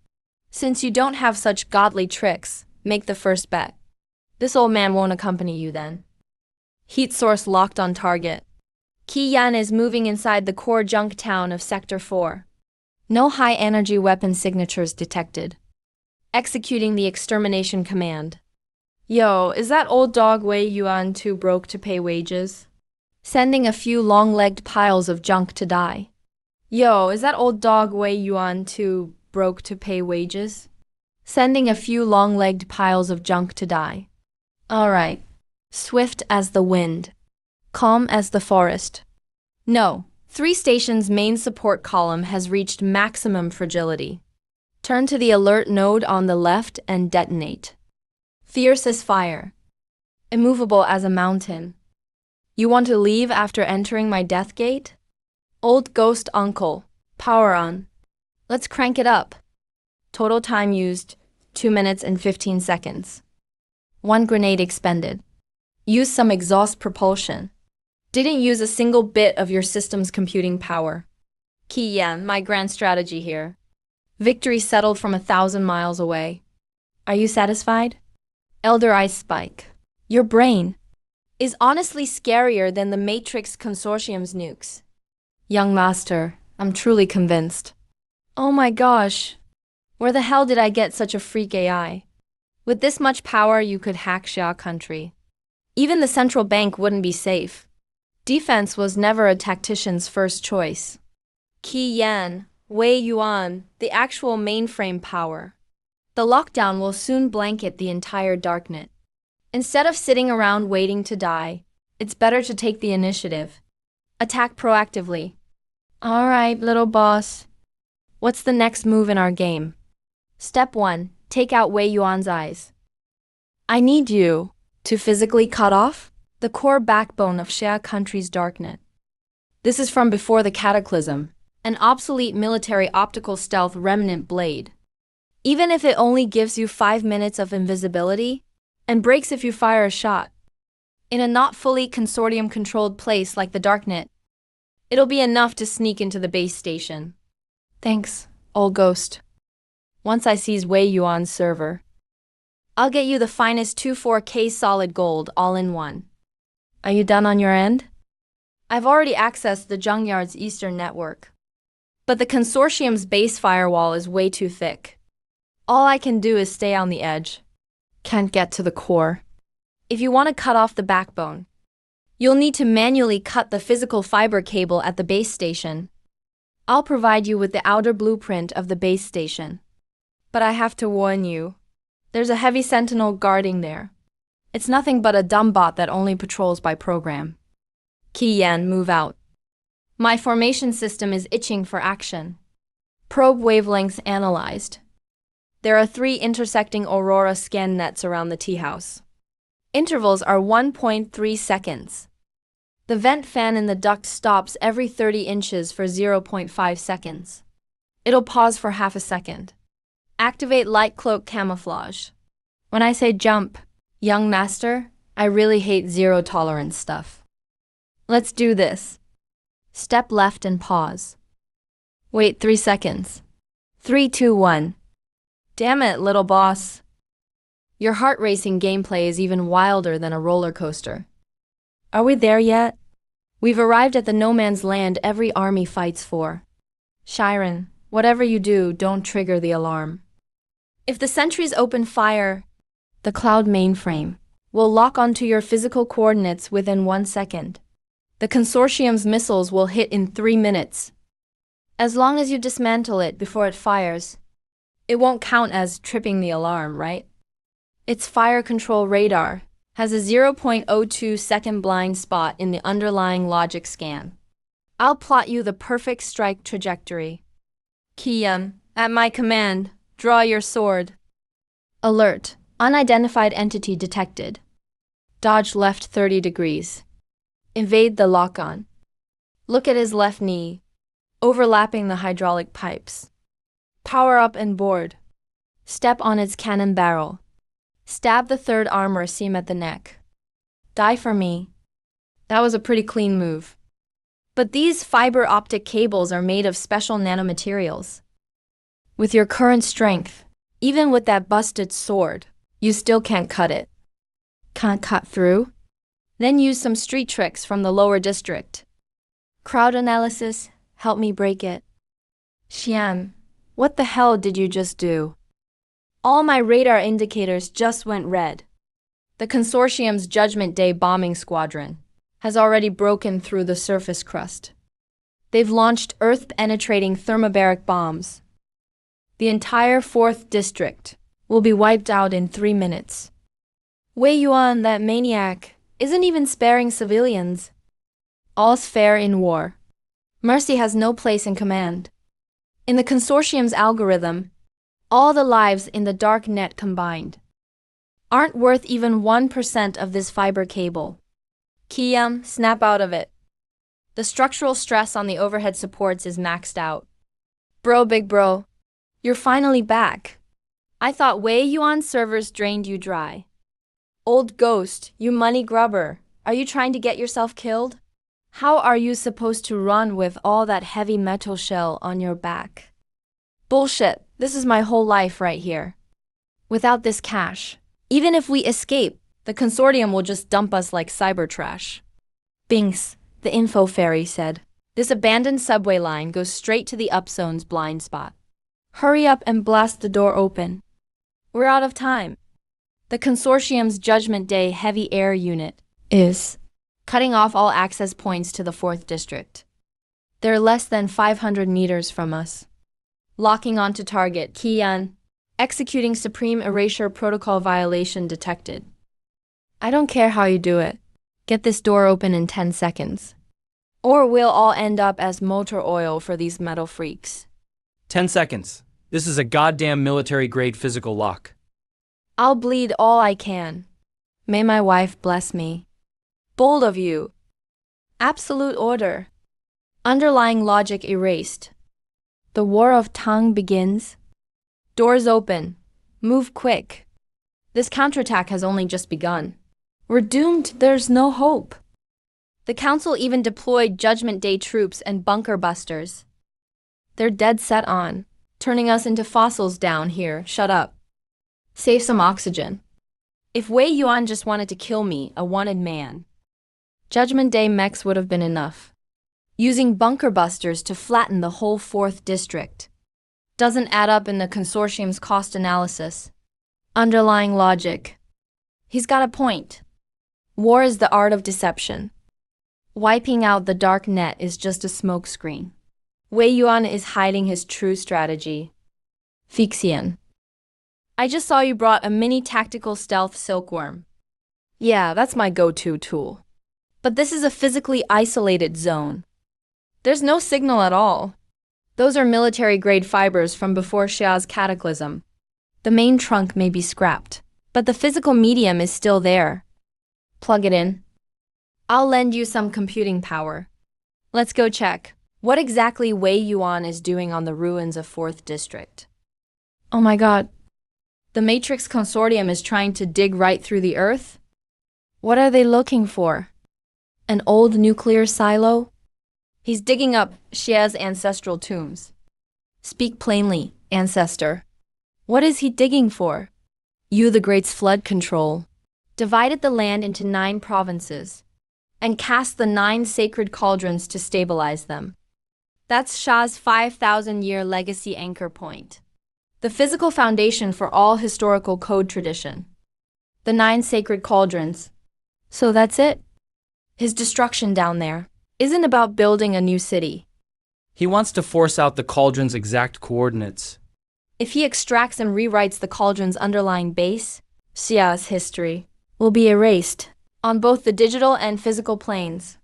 Since you don't have such godly tricks, make the first bet. This old man won't accompany you then. Heat source locked on target. Yan is moving inside the core junk town of Sector 4. No high-energy weapon signatures detected. Executing the extermination command. Yo, is that old dog Wei Yuan too broke to pay wages? Sending a few long-legged piles of junk to die. Yo, is that old dog Wei Yuan too broke to pay wages? Sending a few long-legged piles of junk to die. Alright. Swift as the wind. Calm as the forest. No. 3 stations main support column has reached maximum fragility. Turn to the alert node on the left and detonate. Fierce as fire. Immovable as a mountain. You want to leave after entering my death gate? Old ghost uncle. Power on. Let's crank it up. Total time used, 2 minutes and 15 seconds. 1 grenade expended. Use some exhaust propulsion. Didn't use a single bit of your system's computing power. Yan, my grand strategy here. Victory settled from 1,000 miles away. Are you satisfied? Elder Ice Spike. Your brain is honestly scarier than the Matrix Consortium's nukes. Young master, I'm truly convinced. Oh my gosh. Where the hell did I get such a freak AI? With this much power, you could hack Xia country. Even the central bank wouldn't be safe. Defense was never a tactician's first choice. Yan, Wei Yuan, the actual mainframe power. The lockdown will soon blanket the entire darknet. Instead of sitting around waiting to die, it's better to take the initiative. Attack proactively. Alright, little boss. What's the next move in our game? Step 1. Take out Wei Yuan's eyes. I need you to physically cut off the core backbone of Xia country's darknet. This is from before the cataclysm, an obsolete military optical stealth remnant blade. Even if it only gives you 5 minutes of invisibility, and breaks if you fire a shot. In a not fully consortium-controlled place like the darknet, it'll be enough to sneak into the base station. Thanks, old ghost. Once I seize Wei Yuan's server, I'll get you the finest 24K solid gold all in one. Are you done on your end? I've already accessed the junkyard's eastern network. But the consortium's base firewall is way too thick. All I can do is stay on the edge. Can't get to the core. If you want to cut off the backbone, you'll need to manually cut the physical fiber cable at the base station. I'll provide you with the outer blueprint of the base station. But I have to warn you, there's a heavy sentinel guarding there. It's nothing but a dumb bot that only patrols by program. Yan, move out. My formation system is itching for action. Probe wavelengths analyzed. There are 3 intersecting Aurora scan nets around the tea house. Intervals are 1.3 seconds. The vent fan in the duct stops every 30 inches for 0.5 seconds. It'll pause for half a second. Activate light cloak camouflage. When I say jump, young master, I really hate zero tolerance stuff. Let's do this. Step left and pause. Wait 3 seconds. 3, 2, 1. Damn it, little boss. Your heart-racing gameplay is even wilder than a roller coaster. Are we there yet? We've arrived at the no man's land every army fights for. Shiren, whatever you do, don't trigger the alarm. If the sentries open fire, the cloud mainframe will lock onto your physical coordinates within 1 second. The consortium's missiles will hit in 3 minutes. As long as you dismantle it before it fires, it won't count as tripping the alarm, right? Its fire control radar has a 0.02 second blind spot in the underlying logic scan. I'll plot you the perfect strike trajectory. Yan, at my command, draw your sword. Alert. Unidentified entity detected. Dodge left 30 degrees. Invade the lock-on. Look at his left knee, overlapping the hydraulic pipes. Power up and board. Step on its cannon barrel. Stab the 3rd armor seam at the neck. Die for me. That was a pretty clean move. But these fiber optic cables are made of special nanomaterials. With your current strength, even with that busted sword, you still can't cut it. Can't cut through? Then use some street tricks from the lower district. Crowd analysis, help me break it. Xian, what the hell did you just do? All my radar indicators just went red. The consortium's Judgment Day bombing squadron has already broken through the surface crust. They've launched Earth-penetrating thermobaric bombs. The entire 4th district will be wiped out in 3 minutes. Wei Yuan, that maniac, isn't even sparing civilians. All's fair in war. Mercy has no place in command. In the consortium's algorithm, all the lives in the dark net combined aren't worth even 1% of this fiber cable. Kiyam, snap out of it. The structural stress on the overhead supports is maxed out. Bro, big bro, you're finally back. I thought Wei Yuan servers drained you dry. Old ghost, you money grubber, are you trying to get yourself killed? How are you supposed to run with all that heavy metal shell on your back? Bullshit, this is my whole life right here. Without this cash, even if we escape, the consortium will just dump us like cyber trash. Binks, the info fairy said. This abandoned subway line goes straight to the upzone's blind spot. Hurry up and blast the door open. We're out of time. The consortium's Judgment Day heavy air unit is cutting off all access points to the 4th district. They're less than 500 meters from us. Locking onto target, Qian. Executing Supreme Erasure Protocol violation detected. I don't care how you do it. Get this door open in 10 seconds. Or we'll all end up as motor oil for these metal freaks. 10 seconds. This is a goddamn military-grade physical lock. I'll bleed all I can. May my wife bless me. Bold of you. Absolute order. Underlying logic erased. The war of Tang begins. Doors open. Move quick. This counterattack has only just begun. We're doomed, there's no hope. The council even deployed Judgment Day troops and bunker busters. They're dead set on turning us into fossils down here. Shut up. Save some oxygen. If Wei Yuan just wanted to kill me, a wanted man, Judgment Day mechs would have been enough. Using bunker busters to flatten the whole 4th district doesn't add up in the consortium's cost analysis. Underlying logic. He's got a point. War is the art of deception. Wiping out the dark net is just a smokescreen. Wei Yuan is hiding his true strategy. Fixian. I just saw you brought a mini tactical stealth silkworm. Yeah, that's my go-to tool. But this is a physically isolated zone. There's no signal at all. Those are military-grade fibers from before Xia's cataclysm. The main trunk may be scrapped, but the physical medium is still there. Plug it in. I'll lend you some computing power. Let's go check what exactly Wei Yuan is doing on the ruins of 4th District. Oh my god. The Matrix Consortium is trying to dig right through the Earth? What are they looking for? An old nuclear silo? He's digging up Xia's ancestral tombs. Speak plainly, ancestor. What is he digging for? You, the Great's flood control, divided the land into 9 provinces and cast the 9 sacred cauldrons to stabilize them. That's Sha's 5,000-year legacy anchor point, the physical foundation for all historical code tradition. The 9 sacred cauldrons. So that's it? His destruction down there isn't about building a new city. He wants to force out the cauldron's exact coordinates. If he extracts and rewrites the cauldron's underlying base, Xia's history will be erased on both the digital and physical planes,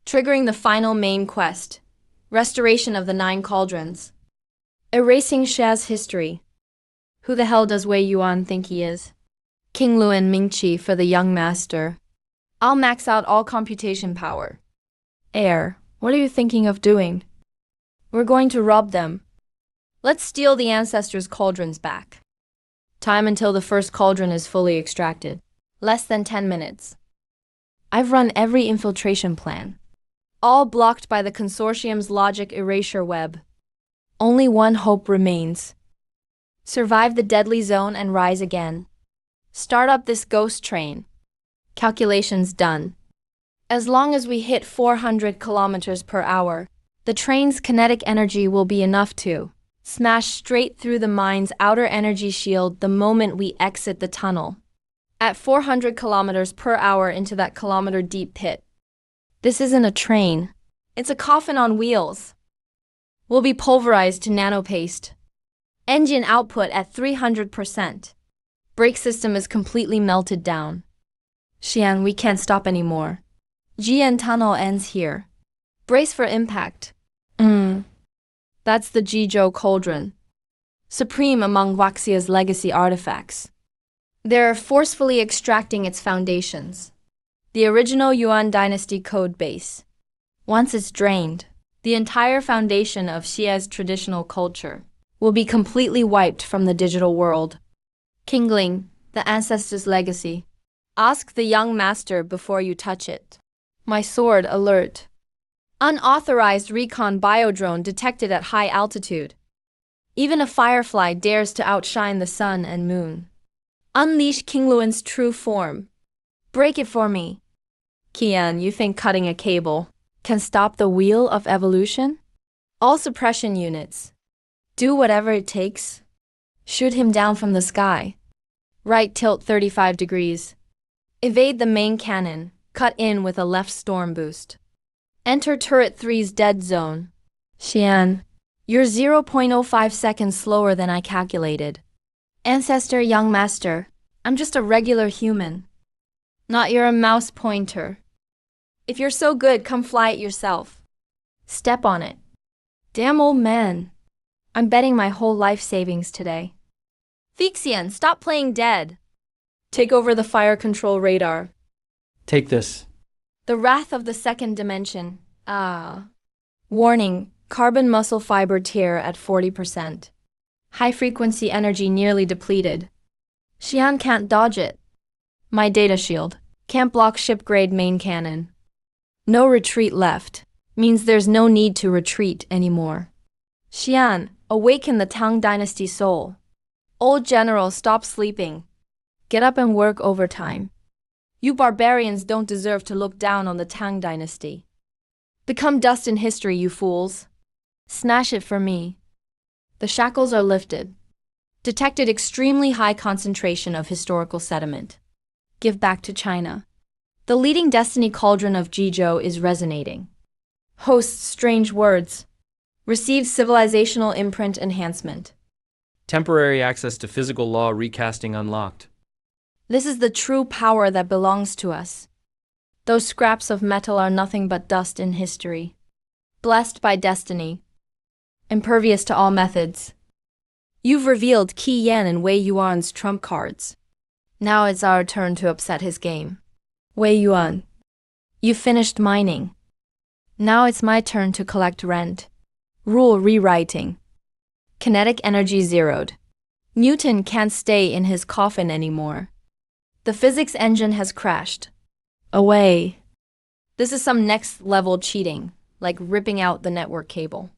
triggering the final main quest, restoration of the 9 cauldrons. Erasing Xia's history. Who the hell does Wei Yuan think he is? King Luan Mingqi for the young master. I'll max out all computation power. Heir, what are you thinking of doing? We're going to rob them. Let's steal the ancestors' cauldrons back. Time until the first cauldron is fully extracted. Less than 10 minutes. I've run every infiltration plan, all blocked by the consortium's logic erasure web. Only one hope remains. Survive the deadly zone and rise again. Start up this ghost train. Calculations done. As long as we hit 400 kilometers per hour, the train's kinetic energy will be enough to smash straight through the mine's outer energy shield the moment we exit the tunnel. At 400 kilometers per hour into that kilometer-deep pit. This isn't a train. It's a coffin on wheels. We'll be pulverized to nanopaste. Engine output at 300%. Brake system is completely melted down. Xian, we can't stop anymore. Jian tunnel ends here. Brace for impact. That's the Jizhou cauldron. Supreme among Waxia's legacy artifacts. They're forcefully extracting its foundations. The original Yuan dynasty code base. Once it's drained, the entire foundation of Xia's traditional culture will be completely wiped from the digital world. Kingling, the ancestors' legacy. Ask the young master before you touch it. My sword alert. Unauthorized recon biodrone detected at high altitude. Even a firefly dares to outshine the sun and moon. Unleash Kingluan's true form. Break it for me. Qian, you think cutting a cable can stop the wheel of evolution? All suppression units. Do whatever it takes. Shoot him down from the sky. Right tilt 35 degrees. Evade the main cannon. Cut in with a left storm boost. Enter turret 3's dead zone. Xian, you're 0.05 seconds slower than I calculated. Ancestor, young master, I'm just a regular human. Not you're a mouse pointer. If you're so good, come fly it yourself. Step on it. Damn old man. I'm betting my whole life savings today. Fixian, stop playing dead. Take over the fire control radar. Take this. The wrath of the second dimension. Warning, carbon muscle fiber tear at 40%. High frequency energy nearly depleted. Xian can't dodge it. My data shield can't block ship-grade main cannon. No retreat left means there's no need to retreat anymore. Xian, awaken the Tang Dynasty soul. Old general, stop sleeping. Get up and work overtime. You barbarians don't deserve to look down on the Tang Dynasty. Become dust in history, you fools. Smash it for me. The shackles are lifted. Detected extremely high concentration of historical sediment. Give back to China. The leading destiny cauldron of Jizhou is resonating. Hosts strange words. Receives civilizational imprint enhancement. Temporary access to physical law recasting unlocked. This is the true power that belongs to us. Those scraps of metal are nothing but dust in history. Blessed by destiny. Impervious to all methods. You've revealed Qi Yan and Wei Yuan's trump cards. Now it's our turn to upset his game. Wei Yuan, you finished mining. Now it's my turn to collect rent. Rule rewriting. Kinetic energy zeroed. Newton can't stay in his coffin anymore. The physics engine has crashed. Away. This is some next-level cheating, like ripping out the network cable.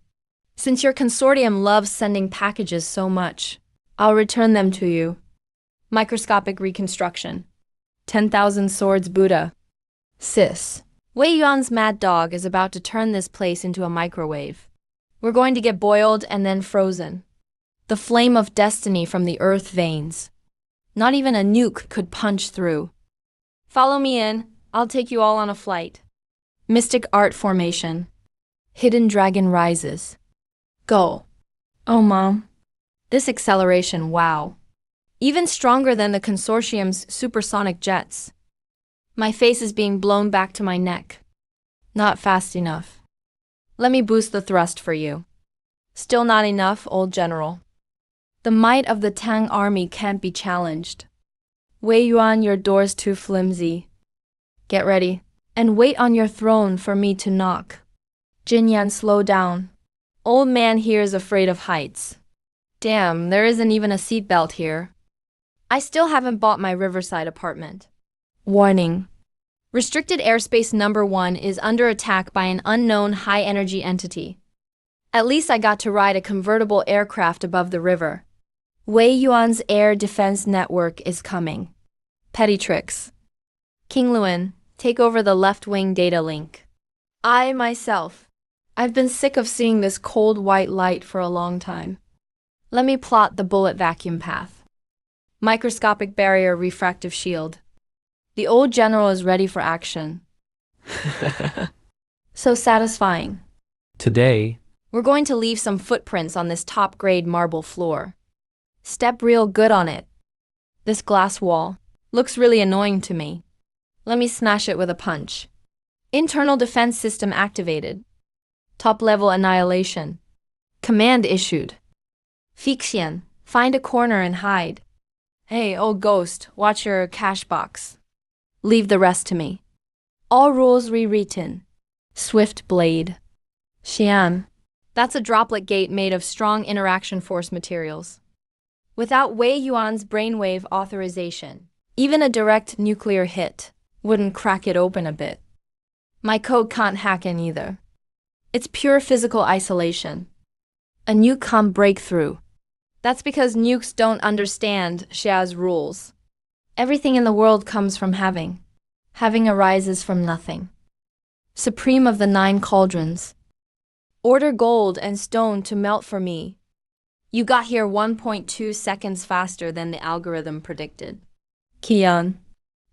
Since your consortium loves sending packages so much, I'll return them to you. Microscopic reconstruction. 10,000 swords Buddha. Sis. Wei Yuan's mad dog is about to turn this place into a microwave. We're going to get boiled and then frozen. The flame of destiny from the earth veins. Not even a nuke could punch through. Follow me in. I'll take you all on a flight. Mystic art formation. Hidden dragon rises. Go. Oh, Mom. This acceleration, wow. Even stronger than the consortium's supersonic jets. My face is being blown back to my neck. Not fast enough. Let me boost the thrust for you. Still not enough, old general. The might of the Tang army can't be challenged. Wei Yuan, your door's too flimsy. Get ready, and wait on your throne for me to knock. Jin Yan, slow down. Old man here is afraid of heights. Damn, there isn't even a seatbelt here. I still haven't bought my riverside apartment. Warning. Restricted airspace number 1 is under attack by an unknown high-energy entity. At least I got to ride a convertible aircraft above the river. Wei Yuan's air defense network is coming. Petty tricks. King Luan, Take over the left-wing data link. I, myself, I've been sick of seeing this cold white light for a long time. Let me plot the bullet vacuum path. Microscopic barrier refractive shield. The old general is ready for action. So satisfying. Today, We're going to leave some footprints on this top-grade marble floor. Step real good on it. This glass wall looks really annoying to me. Let me smash it with a punch. Internal defense system activated. Top-level annihilation. Command issued. Fixian, find a corner and hide. Hey, old ghost, watch your cash box. Leave the rest to me. All rules rewritten. Swift blade. Xian. That's a droplet gate made of strong interaction force materials. Without Wei Yuan's brainwave authorization, even a direct nuclear hit wouldn't crack it open a bit. My code can't hack in either. It's pure physical isolation. A nuke can't break through. That's because nukes don't understand Xia's rules. Everything in the world comes from having. Having arises from nothing. Supreme of the 9 cauldrons. Order gold and stone to melt for me. You got here 1.2 seconds faster than the algorithm predicted. Qian.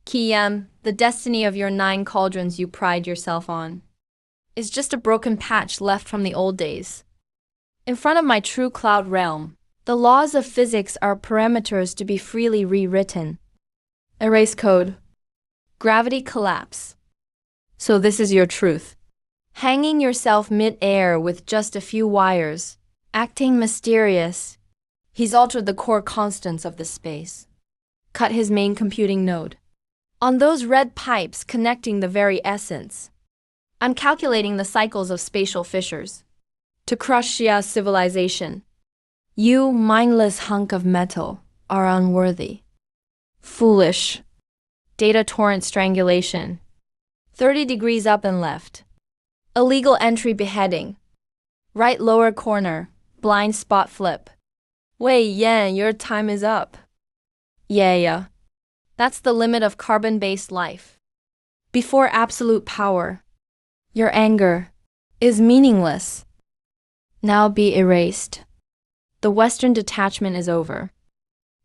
Qian, the destiny of your 9 cauldrons you pride yourself on is just a broken patch left from the old days. In front of my true cloud realm, the laws of physics are parameters to be freely rewritten. Erase code. Gravity collapse. So this is your truth. Hanging yourself mid-air with just a few wires, acting mysterious. He's altered the core constants of the space. Cut his main computing node. On those red pipes connecting the very essence, I'm calculating the cycles of spatial fissures. To crush Xia's civilization. You, mindless hunk of metal, are unworthy. Foolish. Data torrent strangulation. 30 degrees up and left. Illegal entry beheading. Right lower corner, blind spot flip. Wei Yan, your time is up. Yeah. That's the limit of carbon-based life. Before absolute power, your anger is meaningless. Now be erased. The Western detachment is over.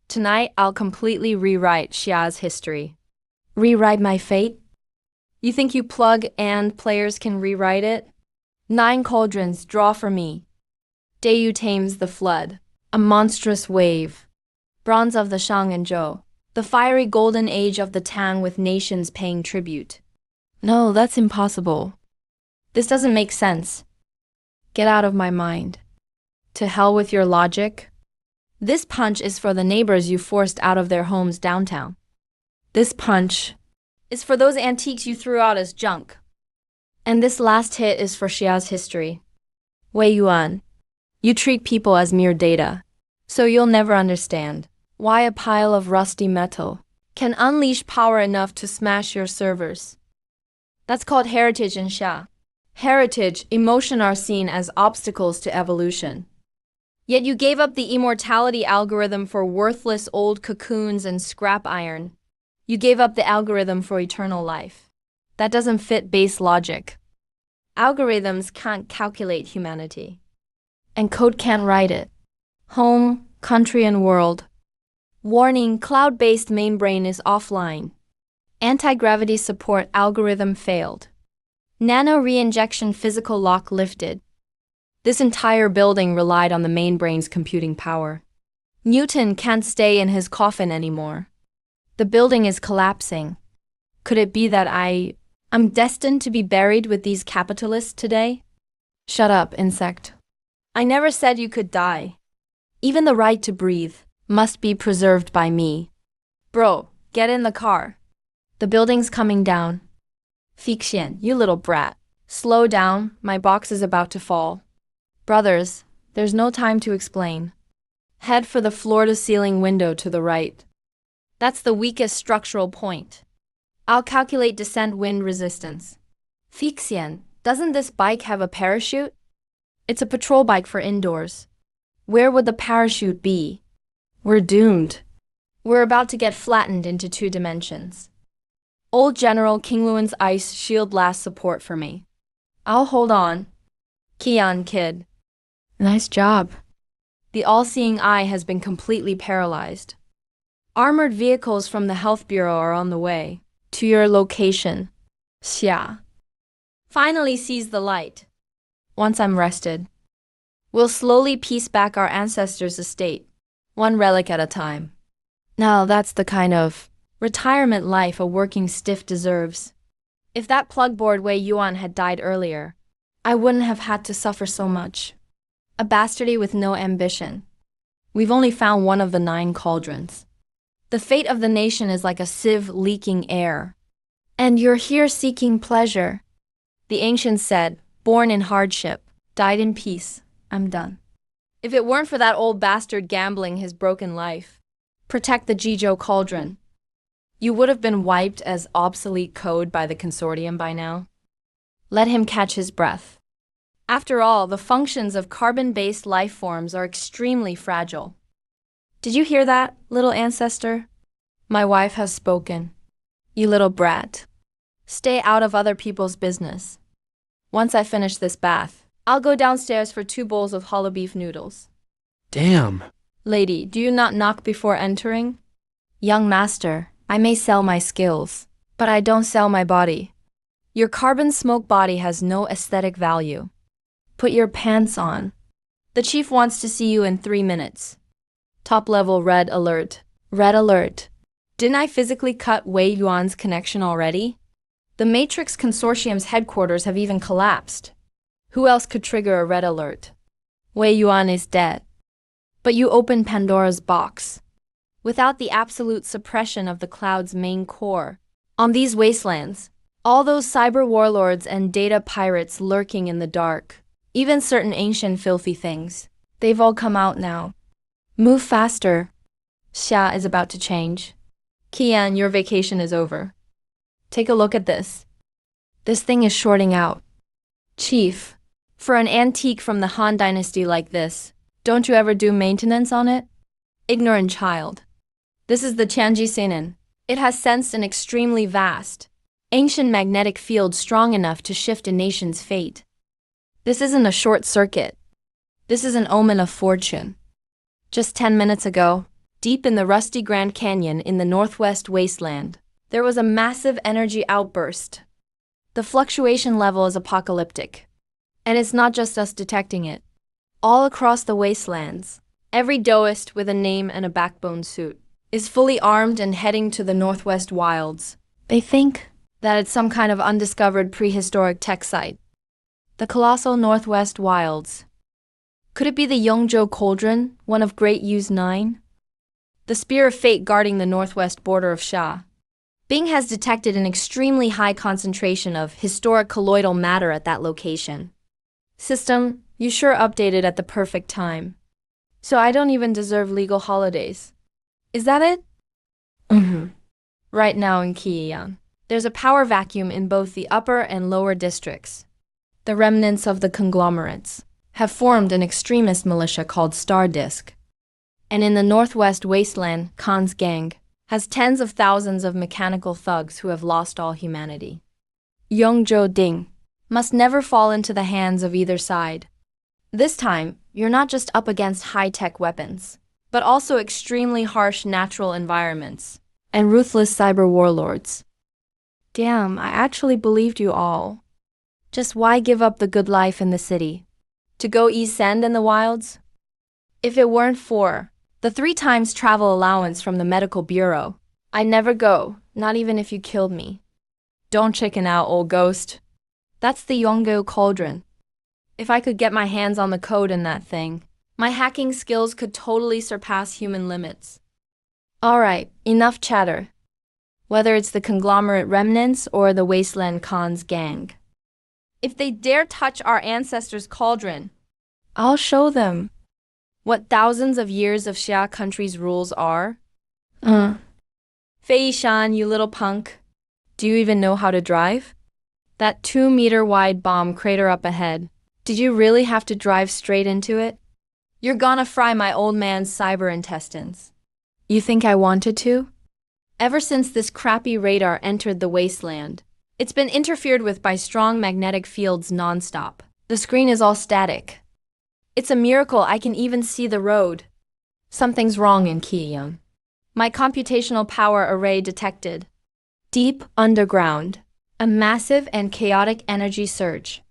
Tonight, I'll completely rewrite Xia's history. Rewrite my fate? You think you plug and players can rewrite it? 9 cauldrons, draw for me. Dayu tames the flood, a monstrous wave. Bronze of the Shang and Zhou, the fiery golden age of the Tang with nations paying tribute. No, that's impossible. This doesn't make sense. Get out of my mind. To hell with your logic. This punch is for the neighbors you forced out of their homes downtown. This punch is for those antiques you threw out as junk. And this last hit is for Xia's history. Wei Yuan, you treat people as mere data, so you'll never understand why a pile of rusty metal can unleash power enough to smash your servers. That's called heritage in Xia. Heritage, emotion are seen as obstacles to evolution. Yet you gave up the immortality algorithm for worthless old cocoons and scrap iron. You gave up the algorithm for eternal life. That doesn't fit base logic. Algorithms can't calculate humanity. And code can't write it. Home, country, and world. Warning, cloud-based mainbrain is offline. Anti-gravity support algorithm failed. Nano reinjection physical lock lifted. This entire building relied on the mainbrain's computing power. Newton can't stay in his coffin anymore. The building is collapsing. Could it be that I'm destined to be buried with these capitalists today? Shut up, insect. I never said you could die. Even the right to breathe must be preserved by me. Bro, get in the car. The building's coming down. Fixian, you little brat. Slow down, my box is about to fall. Brothers, there's no time to explain. Head for the floor-to-ceiling window to the right. That's the weakest structural point. I'll calculate descent wind resistance. Fixian, doesn't this bike have a parachute? It's a patrol bike for indoors. Where would the parachute be? We're doomed. We're about to get flattened into 2 dimensions. Old General King Luan's ice shield last support for me. I'll hold on. Kian, kid. Nice job. The all-seeing eye has been completely paralyzed. Armored vehicles from the Health Bureau are on the way. To your location. Xia. Finally sees the light. Once I'm rested, we'll slowly piece back our ancestors' estate, one relic at a time. Now that's the kind of retirement life a working stiff deserves. If that plugboard Wei Yuan had died earlier, I wouldn't have had to suffer so much. A bastardy with no ambition. We've only found one of the 9 cauldrons. The fate of the nation is like a sieve leaking air. And you're here seeking pleasure. The ancients said, born in hardship, died in peace. I'm done. If it weren't for that old bastard gambling his broken life, protect the Jizhou cauldron, you would have been wiped as obsolete code by the consortium by now. Let him catch his breath. After all, the functions of carbon-based life forms are extremely fragile. Did you hear that, little ancestor? My wife has spoken. You little brat. Stay out of other people's business. Once I finish this bath, I'll go downstairs for 2 bowls of hollow beef noodles. Damn. Lady, do you not knock before entering? Young master, I may sell my skills, but I don't sell my body. Your carbon smoke body has no aesthetic value. Put your pants on. The chief wants to see you in 3 minutes. Top level red alert. Red alert. Didn't I physically cut Wei Yuan's connection already? The Matrix Consortium's headquarters have even collapsed. Who else could trigger a red alert? Wei Yuan is dead. But you opened Pandora's box. Without the absolute suppression of the cloud's main core, on these wastelands, all those cyber warlords and data pirates lurking in the dark, even certain ancient filthy things, they've all come out now. Move faster. Xia is about to change. Qian, your vacation is over. Take a look at this. This thing is shorting out. Chief, for an antique from the Han Dynasty like this, don't you ever do maintenance on it? Ignorant child. This is the Tianji Seinen. It has sensed an extremely vast, ancient magnetic field strong enough to shift a nation's fate. This isn't a short circuit. This is an omen of fortune. Just 10 minutes ago, deep in the rusty Grand Canyon in the northwest wasteland, there was a massive energy outburst. The fluctuation level is apocalyptic. And it's not just us detecting it. All across the wastelands, every Daoist with a name and a backbone suit is fully armed and heading to the northwest wilds. They think that it's some kind of undiscovered prehistoric tech site. The colossal northwest wilds. Could it be the Yongzhou Cauldron, one of Great Yu's 9? The Spear of Fate guarding the northwest border of Xia. Bing has detected an extremely high concentration of historic colloidal matter at that location. System, you sure updated at the perfect time. So I don't even deserve legal holidays. Is that it? Right now in Qiyang, there's a power vacuum in both the upper and lower districts. The remnants of the conglomerates have formed an extremist militia called Star Disk. And in the northwest wasteland, Khan's gang has tens of thousands of mechanical thugs who have lost all humanity. Yongzhou Ding must never fall into the hands of either side. This time, you're not just up against high-tech weapons, but also extremely harsh natural environments and ruthless cyber warlords. Damn, I actually believed you all. Just why give up the good life in the city? To go East End in the wilds? If it weren't for the 3 times travel allowance from the medical bureau, I'd never go, not even if you killed me. Don't chicken out, old ghost. That's the Yongzhou Cauldron. If I could get my hands on the code in that thing, my hacking skills could totally surpass human limits. Alright, enough chatter. Whether it's the conglomerate remnants or the Wasteland Khan's gang. If they dare touch our ancestors' cauldron, I'll show them what thousands of years of Xia country's rules are. Fei Yishan, you little punk. Do you even know how to drive? That 2-meter wide bomb crater up ahead. Did you really have to drive straight into it? You're gonna fry my old man's cyber intestines. You think I wanted to? Ever since this crappy radar entered the wasteland, it's been interfered with by strong magnetic fields nonstop. The screen is all static. It's a miracle I can even see the road. Something's wrong in Kiyang. My computational power array detected. Deep underground. A massive and chaotic energy surge.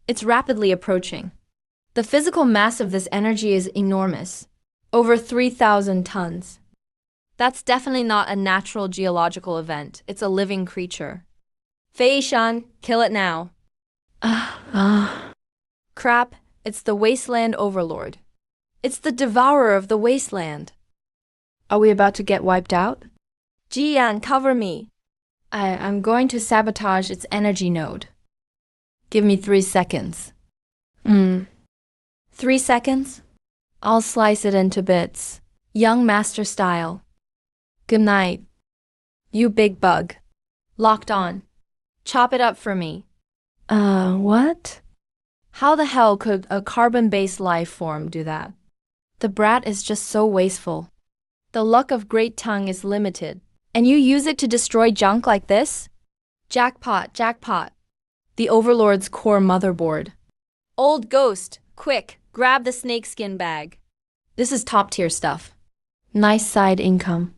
It's rapidly approaching. The physical mass of this energy is enormous. Over 3,000 tons. That's definitely not a natural geological event. It's a living creature. Fei Shan, kill it now. Crap, it's the wasteland overlord. It's the devourer of the wasteland. Are we about to get wiped out? Jian, cover me. I'm going to sabotage its energy node. Give me 3 seconds. 3 seconds? I'll slice it into bits. Young master style. Good night. You big bug. Locked on. Chop it up for me. What? How the hell could a carbon-based life form do that? The brat is just so wasteful. The luck of Great Tongue is limited. And you use it to destroy junk like this? Jackpot, jackpot. The Overlord's core motherboard. Old ghost, quick, grab the snakeskin bag. This is top-tier stuff. Nice side income.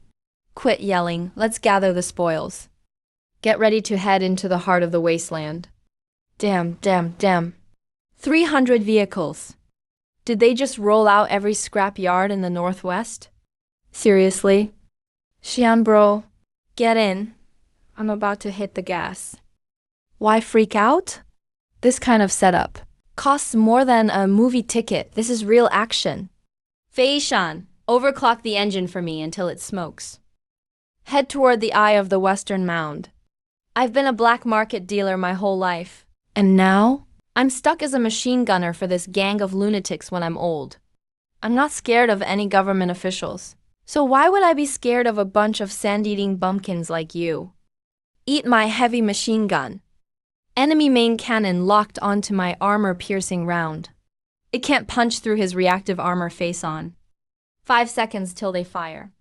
Quit yelling, let's gather the spoils. Get ready to head into the heart of the wasteland. Damn. 300 vehicles. Did they just roll out every scrap yard in the Northwest? Seriously? Xian bro, get in. I'm about to hit the gas. Why freak out? This kind of setup costs more than a movie ticket. This is real action. Fei Shan, overclock the engine for me until it smokes. Head toward the eye of the Western Mound. I've been a black market dealer my whole life. And now, I'm stuck as a machine gunner for this gang of lunatics when I'm old. I'm not scared of any government officials. So why would I be scared of a bunch of sand-eating bumpkins like you? Eat my heavy machine gun. Enemy main cannon locked onto my armor-piercing round. It can't punch through his reactive armor face-on. 5 seconds till they fire.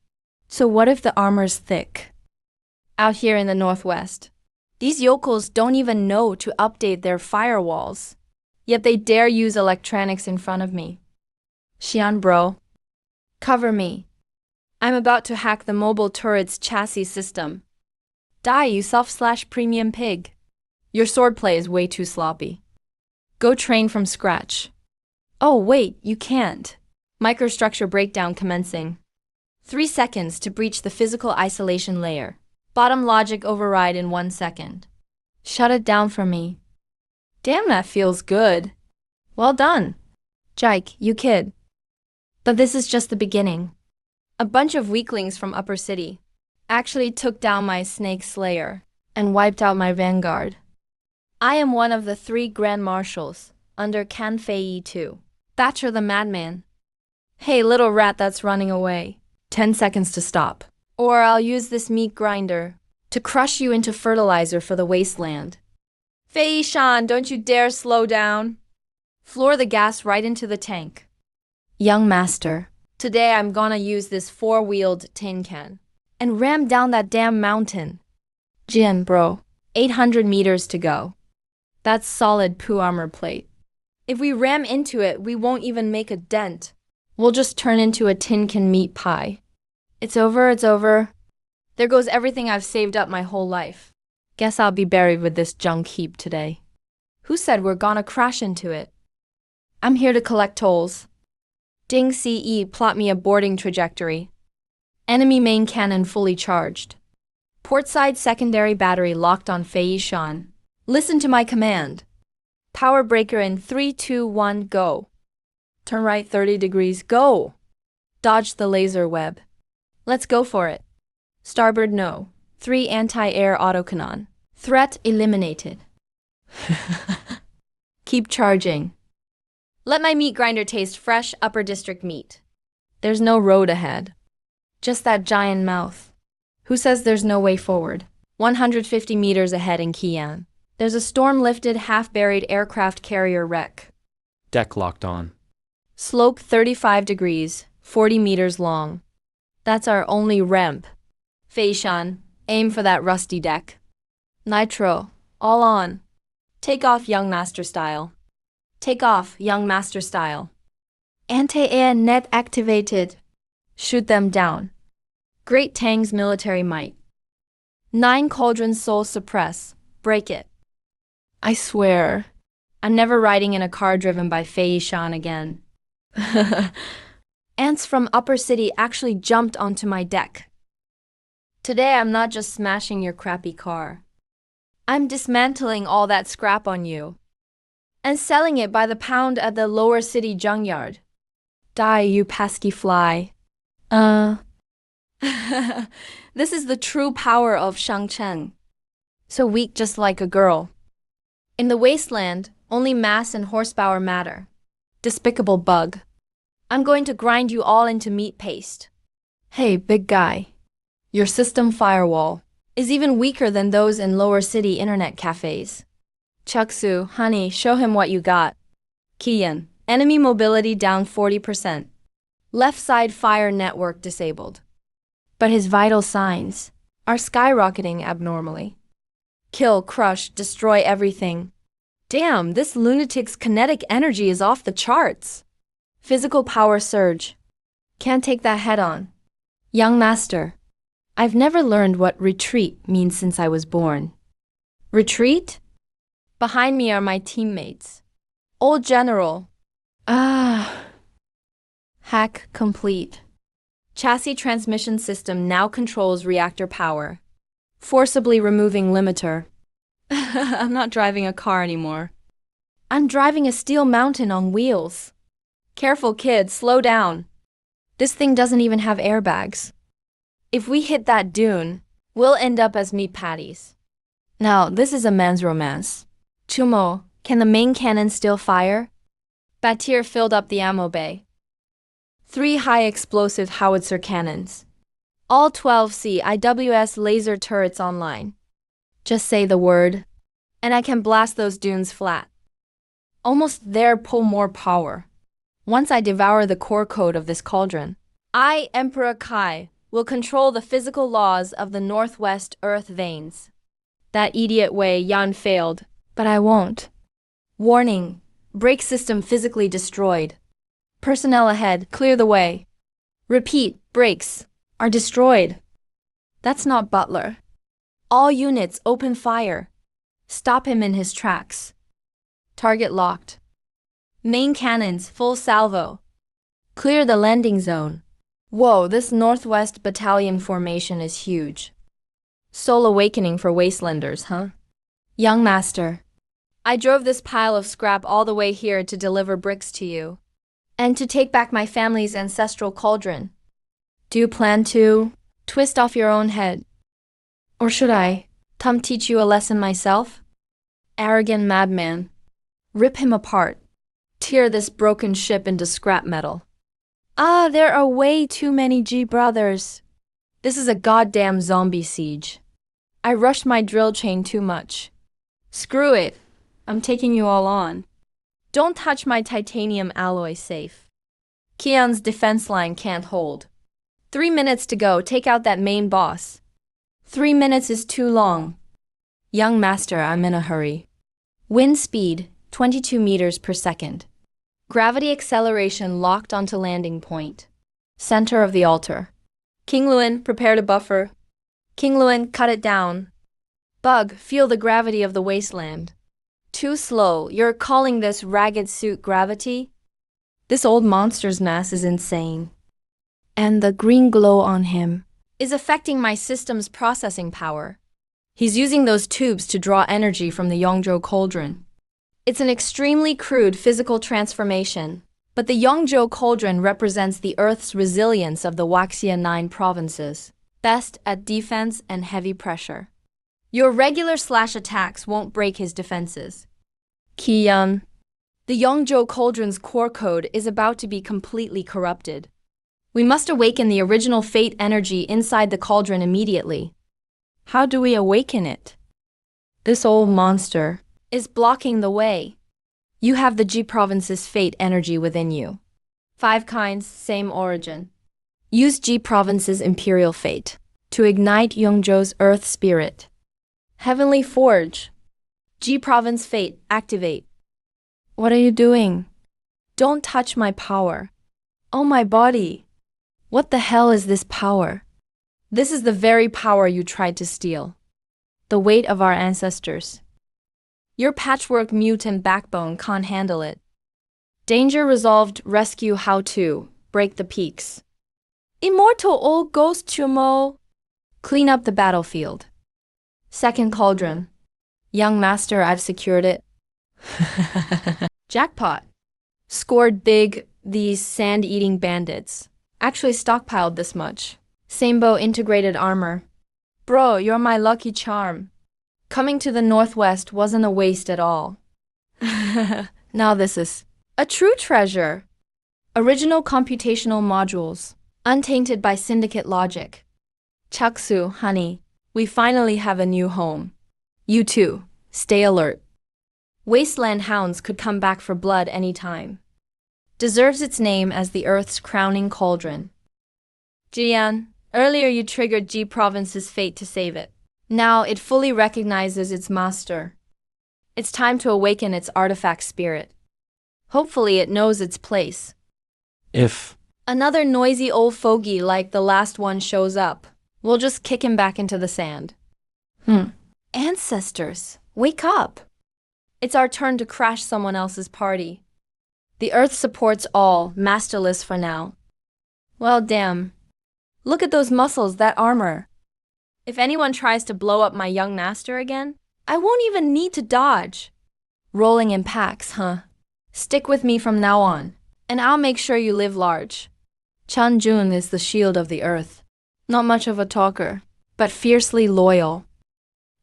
So what if the armor's thick? Out here in the Northwest, these yokels don't even know to update their firewalls. Yet they dare use electronics in front of me. Xian bro, cover me. I'm about to hack the mobile turret's chassis system. Die, you self/premium pig. Your swordplay is way too sloppy. Go train from scratch. Oh wait, you can't. Microstructure breakdown commencing. 3 seconds to breach the physical isolation layer. Bottom logic override in 1 second. Shut it down for me. Damn, that feels good. Well done. Jike, you kid. But this is just the beginning. A bunch of weaklings from Upper City actually took down my Snake Slayer and wiped out my vanguard. I am one of the 3 Grand Marshals under Can Fei II. Thatcher the Madman. Hey, little rat that's running away. 10 seconds to stop. Or I'll use this meat grinder to crush you into fertilizer for the wasteland. Fei Shan, don't you dare slow down. Floor the gas right into the tank. Young master. Today I'm gonna use this 4-wheeled tin can and ram down that damn mountain. Jin, bro, 800 meters to go. That's solid poo armor plate. If we ram into it, we won't even make a dent. We'll just turn into a tin can meat pie. It's over. There goes everything I've saved up my whole life. Guess I'll be buried with this junk heap today. Who said we're gonna crash into it? I'm here to collect tolls. Ding CE, plot me a boarding trajectory. Enemy main cannon fully charged. Portside secondary battery locked on Fei Shan. Listen to my command. Power breaker in 3, 2, 1, go. Turn right 30 degrees, go. Dodge the laser web. Let's go for it. Starboard no. 3 anti-air autocannon. Threat eliminated. Keep charging. Let my meat grinder taste fresh upper district meat. There's no road ahead. Just that giant mouth. Who says there's no way forward? 150 meters ahead in Kian. There's a storm-lifted, half-buried aircraft carrier wreck. Deck locked on. Slope 35 degrees, 40 meters long. That's our only ramp. Feishan, aim for that rusty deck. Nitro, all on. Take off young master style. Take off young master style. Anti-air net activated. Shoot them down. Great Tang's military might. 9 cauldron soul suppress. Break it. I swear, I'm never riding in a car driven by Fei Shan again. Ants from Upper City actually jumped onto my deck. Today I'm not just smashing your crappy car. I'm dismantling all that scrap on you and selling it by the pound at the Lower City junkyard. Die, you pesky fly. This is the true power of Shangcheng. So weak just like a girl. In the wasteland, only mass and horsepower matter. Despicable bug. I'm going to grind you all into meat paste. Hey, big guy. Your system firewall is even weaker than those in lower city internet cafes. Chuksu, honey, show him what you got. Kian, enemy mobility down 40%. Left side fire network disabled. But his vital signs are skyrocketing abnormally. Kill, crush, destroy everything. Damn, this lunatic's kinetic energy is off the charts. Physical power surge. Can't take that head on. Young master, I've never learned what retreat means since I was born. Retreat? Behind me are my teammates. Old general. Hack complete. Chassis transmission system now controls reactor power, forcibly removing limiter. I'm not driving a car anymore. I'm driving a steel mountain on wheels. Careful, kid, slow down. This thing doesn't even have airbags. If we hit that dune, we'll end up as meat patties. Now, this is a man's romance. Chumo, can the main cannon still fire? Batir filled up the ammo bay. 3 high-explosive howitzer cannons. All 12C IWS laser turrets online. Just say the word, and I can blast those dunes flat. Almost there, pull more power. Once I devour the core code of this cauldron, I, Emperor Kai, will control the physical laws of the northwest earth veins. That idiot way Yan failed, but I won't. Warning, brake system physically destroyed. Personnel ahead, clear the way. Repeat, brakes are destroyed. That's not Butler. All units open fire. Stop him in his tracks. Target locked. Main cannons, full salvo. Clear the landing zone. Whoa, this Northwest Battalion formation is huge. Soul awakening for wastelanders, huh? Young master, I drove this pile of scrap all the way here to deliver bricks to you, and to take back my family's ancestral cauldron. Do you plan to twist off your own head? Or should I teach you a lesson myself? Arrogant madman. Rip him apart. Tear this broken ship into scrap metal. There are way too many G brothers. This is a goddamn zombie siege. I rushed my drill chain too much. Screw it. I'm taking you all on. Don't touch my titanium alloy safe. Kian's defense line can't hold. 3 minutes to go, take out that main boss. 3 minutes is too long. Young master, I'm in a hurry. Wind speed, 22 meters per second. Gravity acceleration locked onto landing point. Center of the altar. King Luin, prepare to buffer. King Luin, cut it down. Bug, feel the gravity of the wasteland. Too slow, you're calling this ragged suit gravity? This old monster's mass is insane. And the green glow on him is affecting my system's processing power. He's using those tubes to draw energy from the Yongzhou cauldron. It's an extremely crude physical transformation, but the Yongzhou cauldron represents the Earth's resilience of the Waxia 9 provinces, best at defense and heavy pressure. Your regular slash attacks won't break his defenses. Qian, the Yongzhou cauldron's core code is about to be completely corrupted. We must awaken the original fate energy inside the cauldron immediately. How do we awaken it? This old monster is blocking the way. You have the G province's fate energy within you. 5 kinds, same origin. Use G province's imperial fate to ignite Yongzhou's earth spirit. Heavenly Forge. G Province Fate, activate. What are you doing? Don't touch my power. Oh, my body. What the hell is this power? This is the very power you tried to steal. The weight of our ancestors. Your patchwork mutant backbone can't handle it. Danger resolved, rescue how to, break the peaks. Immortal old ghost Chumo. Clean up the battlefield. Second cauldron. Young master, I've secured it. Jackpot. Scored big, these sand-eating bandits. Actually stockpiled this much. Samebo integrated armor. Bro, you're my lucky charm. Coming to the northwest wasn't a waste at all. Now this is a true treasure. Original computational modules, untainted by syndicate logic. Chaksu, honey, we finally have a new home. You too, stay alert. Wasteland hounds could come back for blood anytime. Deserves its name as the Earth's crowning cauldron. Jian, earlier you triggered G Province's fate to save it. Now it fully recognizes its master. It's time to awaken its artifact spirit. Hopefully it knows its place. If Another noisy old fogey like the last one shows up, we'll just kick him back into the sand. Ancestors, wake up! It's our turn to crash someone else's party. The Earth supports all, masterless for now. Well, damn. Look at those muscles, that armor. If anyone tries to blow up my young master again, I won't even need to dodge. Rolling in packs, huh? Stick with me from now on, and I'll make sure you live large. Chan Jun is the shield of the Earth. Not much of a talker, but fiercely loyal.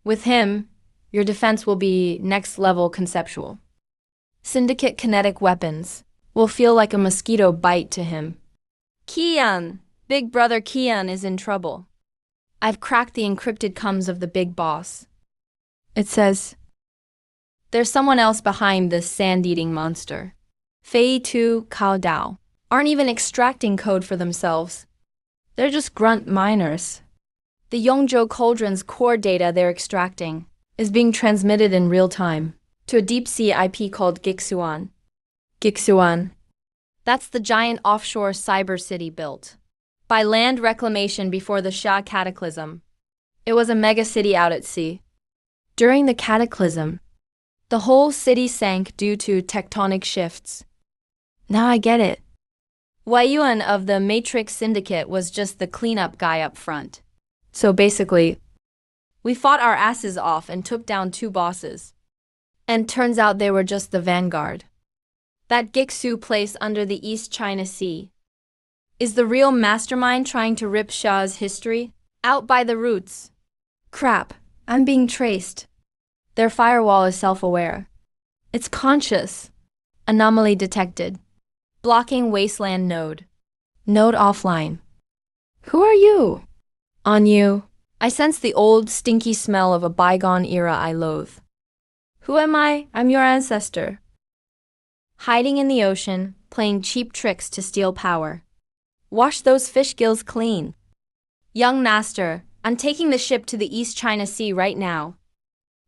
With him, your defense will be next-level conceptual. Syndicate kinetic weapons will feel like a mosquito bite to him. Kian! Big brother Kian is in trouble. I've cracked the encrypted comms of the big boss. It says, there's someone else behind this sand-eating monster. Fei Tu Kao Dao aren't even extracting code for themselves. They're just grunt miners. The Yongzhou Cauldron's core data they're extracting is being transmitted in real time to a deep-sea IP called Gixuan. Gixuan. That's the giant offshore cyber city built by land reclamation before the Xia Cataclysm. It was a megacity out at sea. During the cataclysm, the whole city sank due to tectonic shifts. Now I get it. Wei Yuan of the Matrix Syndicate was just the cleanup guy up front. So basically, we fought our asses off and took down 2 bosses. And turns out they were just the vanguard. That Gixu place under the East China Sea is the real mastermind trying to rip Xia's history out by the roots. Crap, I'm being traced. Their firewall is self-aware. It's conscious. Anomaly detected. Blocking wasteland node. Node offline. Who are you? On you. I sense the old, stinky smell of a bygone era I loathe. Who am I? I'm your ancestor. Hiding in the ocean, playing cheap tricks to steal power. Wash those fish gills clean. Young master, I'm taking the ship to the East China Sea right now.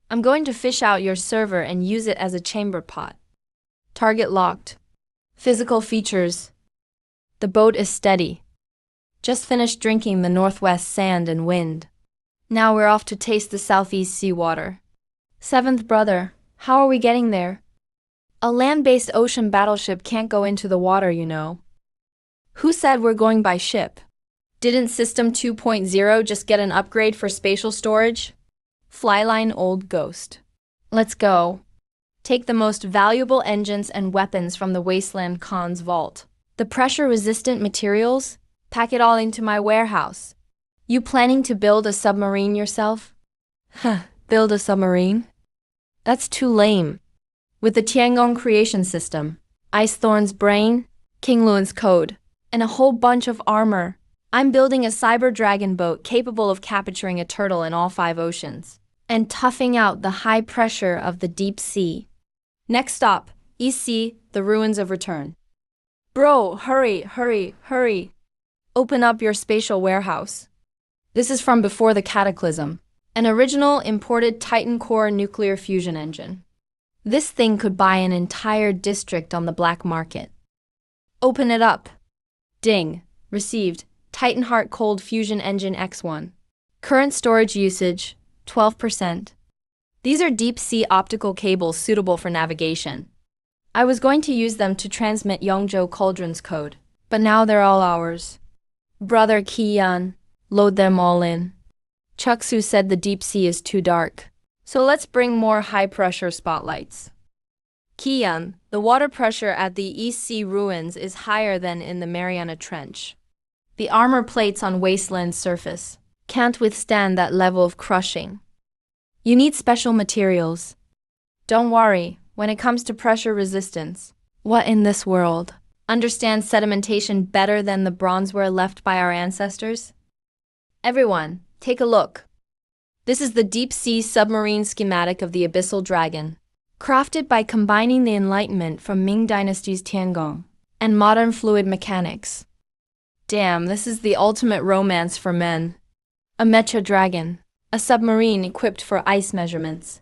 I'm going to fish out your server and use it as a chamber pot. Target locked. Physical features. The boat is steady. Just finished drinking the northwest sand and wind. Now we're off to taste the southeast seawater. 7th brother, how are we getting there? A land-based ocean battleship can't go into the water, you know. Who said we're going by ship? Didn't System 2.0 just get an upgrade for spatial storage? Flyline old ghost. Let's go. Take the most valuable engines and weapons from the Wasteland Khan's vault. The pressure-resistant materials? Pack it all into my warehouse. You planning to build a submarine yourself? Build a submarine? That's too lame. With the Tiangong creation system, Icethorn's brain, King Luan's code, and a whole bunch of armor, I'm building a cyber dragon boat capable of capturing a turtle in all 5 oceans and toughing out the high pressure of the deep sea. Next stop, East Sea, the ruins of return. Bro, hurry, hurry, hurry. Open up your spatial warehouse. This is from before the cataclysm. An original imported Titan core nuclear fusion engine. This thing could buy an entire district on the black market. Open it up. Ding. Received. Titan Heart Cold Fusion Engine X1. Current storage usage, 12%. These are deep-sea optical cables suitable for navigation. I was going to use them to transmit Yongzhou Cauldron's code, but now they're all ours. Brother Kiyan, load them all in. Chuksu said the deep sea is too dark, so let's bring more high-pressure spotlights. Kiyan, the water pressure at the East Sea ruins is higher than in the Mariana Trench. The armor plates on Wasteland's surface can't withstand that level of crushing. You need special materials. Don't worry, when it comes to pressure resistance, what in this world understands sedimentation better than the bronzeware left by our ancestors? Everyone, take a look. This is the deep-sea submarine schematic of the Abyssal Dragon, crafted by combining the Enlightenment from Ming Dynasty's Tiangong and modern fluid mechanics. Damn, this is the ultimate romance for men. A mecha dragon, a submarine equipped for ice measurements.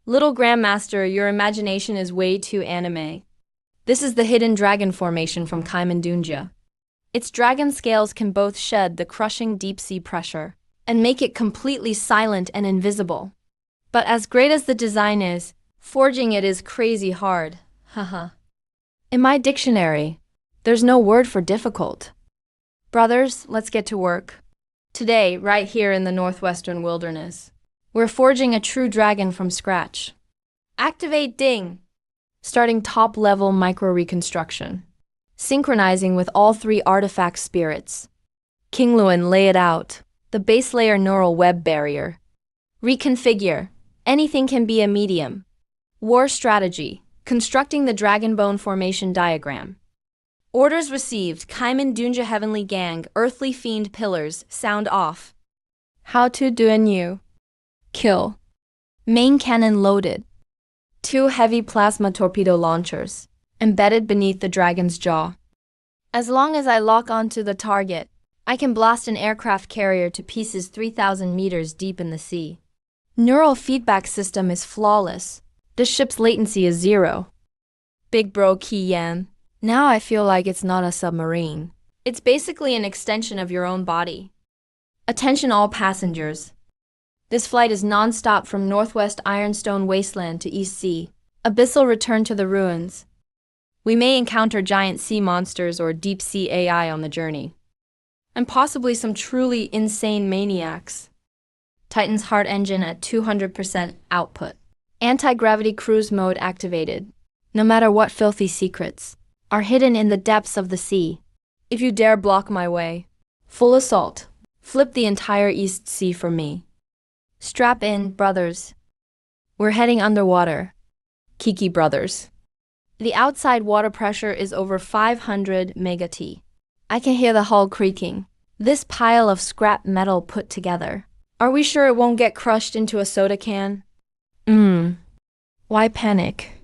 Little Grandmaster, your imagination is way too anime. This is the hidden dragon formation from Kaimandunja. Its dragon scales can both shed the crushing deep-sea pressure and make it completely silent and invisible. But as great as the design is, forging it is crazy hard. Haha. In my dictionary, there's no word for difficult. Brothers, let's get to work. Today, right here in the northwestern wilderness, we're forging a true dragon from scratch. Activate Ding! Starting top-level micro-reconstruction. Synchronizing with all three artifact spirits. King Luan, lay it out. The base layer neural web barrier. Reconfigure. Anything can be a medium. War strategy. Constructing the dragon bone formation diagram. Orders received. Kaiman Dunja Heavenly Gang, Earthly Fiend Pillars, sound off. How to do a new. Kill. Main cannon loaded. 2 heavy plasma torpedo launchers, embedded beneath the dragon's jaw. As long as I lock onto the target, I can blast an aircraft carrier to pieces 3,000 meters deep in the sea. Neural feedback system is flawless. This ship's latency is 0. Big bro Ki Yan. Now I feel like it's not a submarine. It's basically an extension of your own body. Attention all passengers. This flight is non-stop from Northwest Ironstone Wasteland to East Sea. Abyssal return to the ruins. We may encounter giant sea monsters or deep-sea AI on the journey. And possibly some truly insane maniacs. Titan's heart engine at 200% output. Anti-gravity cruise mode activated. No matter what filthy secrets are hidden in the depths of the sea. If you dare block my way, full assault. Flip the entire East Sea for me. Strap in, brothers. We're heading underwater. Kiki brothers. The outside water pressure is over 500 megat. I can hear the hull creaking. This pile of scrap metal put together. Are we sure it won't get crushed into a soda can? Why panic?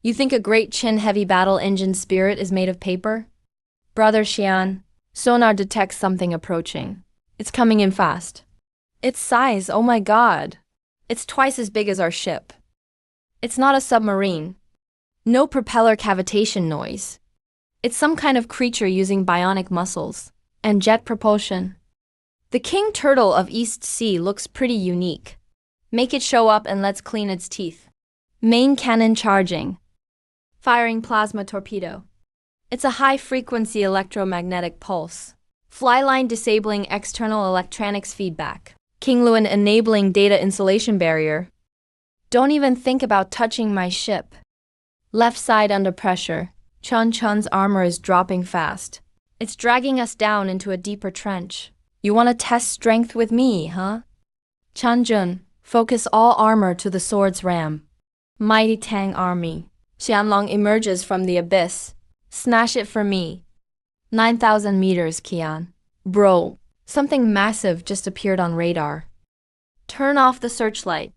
You think a great chin-heavy battle engine spirit is made of paper? Brother Xian, sonar detects something approaching. It's coming in fast. Its size, oh my god. It's twice as big as our ship. It's not a submarine. No propeller cavitation noise. It's some kind of creature using bionic muscles and jet propulsion. The king turtle of East Sea looks pretty unique. Make it show up and let's clean its teeth. Main cannon charging. Firing plasma torpedo. It's a high-frequency electromagnetic pulse. Flyline disabling external electronics feedback. King Luan enabling data insulation barrier. Don't even think about touching my ship. Left side under pressure. Chun Chun's armor is dropping fast. It's dragging us down into a deeper trench. You want to test strength with me, huh? Chun Jun, focus all armor to the sword's ram. Mighty Tang army. Xianlong emerges from the abyss. Smash it for me. 9,000 meters, Kian. Bro, something massive just appeared on radar. Turn off the searchlight.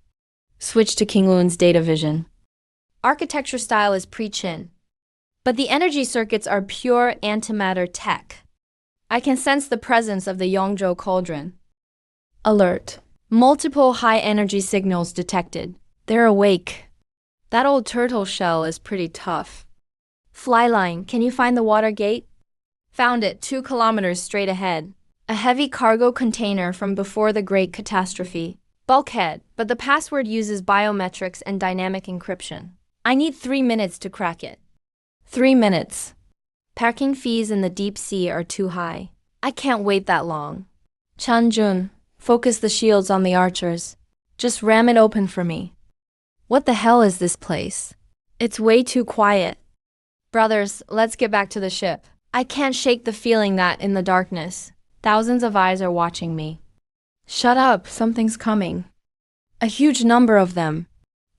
Switch to King Luan's data vision. Architecture style is pre-Qin, but the energy circuits are pure antimatter tech. I can sense the presence of the Yongzhou Cauldron. Alert. Multiple high-energy signals detected. They're awake. That old turtle shell is pretty tough. Flyline, can you find the water gate? Found it 2 kilometers straight ahead. A heavy cargo container from before the Great Catastrophe. Bulkhead, but the password uses biometrics and dynamic encryption. I need 3 minutes to crack it. 3 minutes. Parking fees in the deep sea are too high. I can't wait that long. Chanjun, focus the shields on the archers. Just ram it open for me. What the hell is this place? It's way too quiet. Brothers, let's get back to the ship. I can't shake the feeling that in the darkness, thousands of eyes are watching me. Shut up, something's coming. A huge number of them.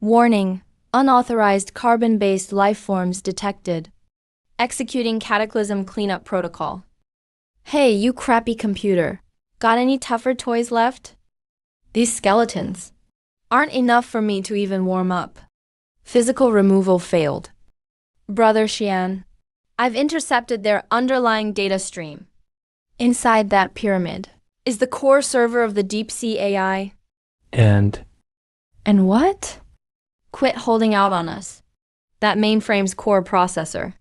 Warning, unauthorized carbon-based life forms detected. Executing cataclysm cleanup protocol. Hey, you crappy computer. Got any tougher toys left? These skeletons aren't enough for me to even warm up. Physical removal failed. Brother Xian, I've intercepted their underlying data stream. Inside that pyramid is the core server of the deep sea AI. And And what? Quit holding out on us. That mainframe's core processor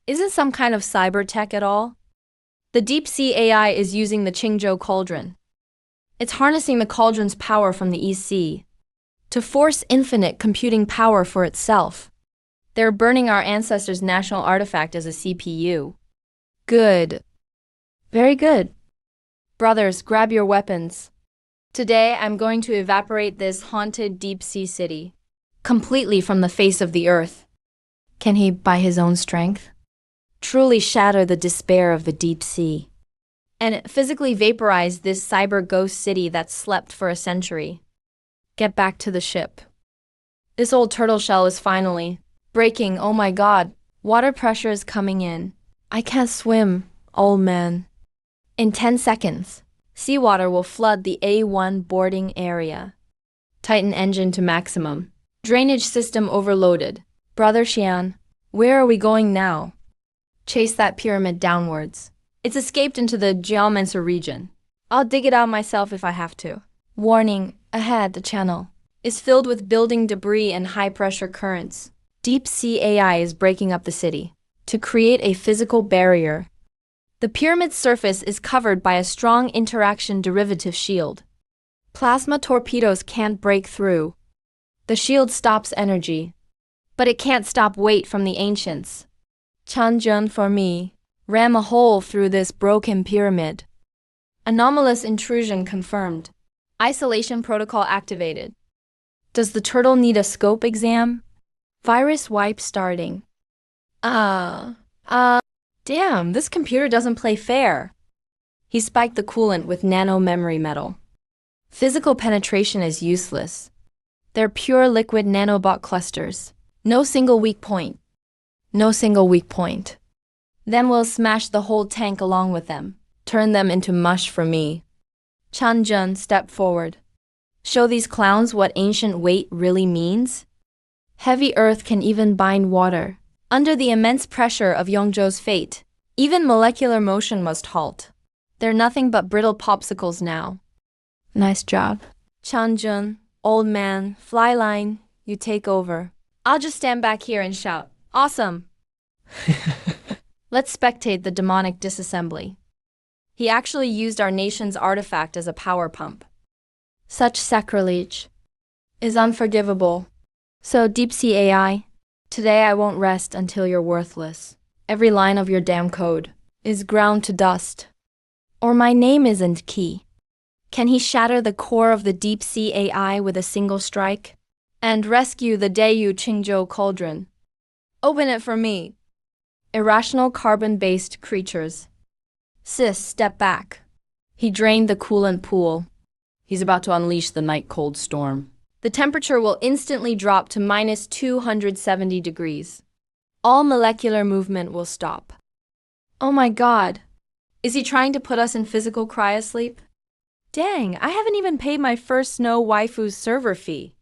isn't some kind of cyber tech at all. The deep sea AI is using the Qingzhou cauldron. It's harnessing the cauldron's power from the East Sea to force infinite computing power for itself. They're burning our ancestors' national artifact as a CPU. Good. Very good. Brothers, grab your weapons. Today, I'm going to evaporate this haunted deep sea city completely from the face of the earth. Can he, by his own strength, truly shatter the despair of the deep sea and physically vaporize this cyber ghost city that's slept for a century? Get back to the ship. This old turtle shell is finally breaking. Oh my god, water pressure is coming in. I can't swim, old man. In 10 seconds, seawater will flood the A1 boarding area. Tighten engine to maximum. Drainage system overloaded. Brother Xian, where are we going now? Chase that pyramid downwards. It's escaped into the geomancer region. I'll dig it out myself if I have to. Warning, ahead the channel is filled with building debris and high-pressure currents. Deep sea AI is breaking up the city to create a physical barrier. The pyramid's surface is covered by a strong interaction derivative shield. Plasma torpedoes can't break through. The shield stops energy, but it can't stop weight from the ancients. Chanjun for me, ram a hole through this broken pyramid. Anomalous intrusion confirmed. Isolation protocol activated. Does the turtle need a scope exam? Virus wipe starting. Damn, this computer doesn't play fair. He spiked the coolant with nano memory metal. Physical penetration is useless. They're pure liquid nanobot clusters. No single weak point. No single weak point. Then we'll smash the whole tank along with them. Turn them into mush for me. Chanjun, step forward. Show these clowns what ancient weight really means. Heavy earth can even bind water. Under the immense pressure of Yongzhou's fate, even molecular motion must halt. They're nothing but brittle popsicles now. Nice job. Chanjun, old man, flyline, you take over. I'll just stand back here and shout, awesome. Let's spectate the demonic disassembly. He actually used our nation's artifact as a power pump. Such sacrilege is unforgivable. So, deep sea AI, today I won't rest until you're worthless. Every line of your damn code is ground to dust. Or my name isn't key. Can he shatter the core of the deep sea AI with a single strike? And rescue the Dayu Qingzhou cauldron? Open it for me. Irrational carbon-based creatures. Sis, step back. He drained the coolant pool. He's about to unleash the night cold storm. The temperature will instantly drop to minus 270 degrees. All molecular movement will stop. Oh my god. Is he trying to put us in physical cryosleep? Dang, I haven't even paid my first Snow Waifu's server fee.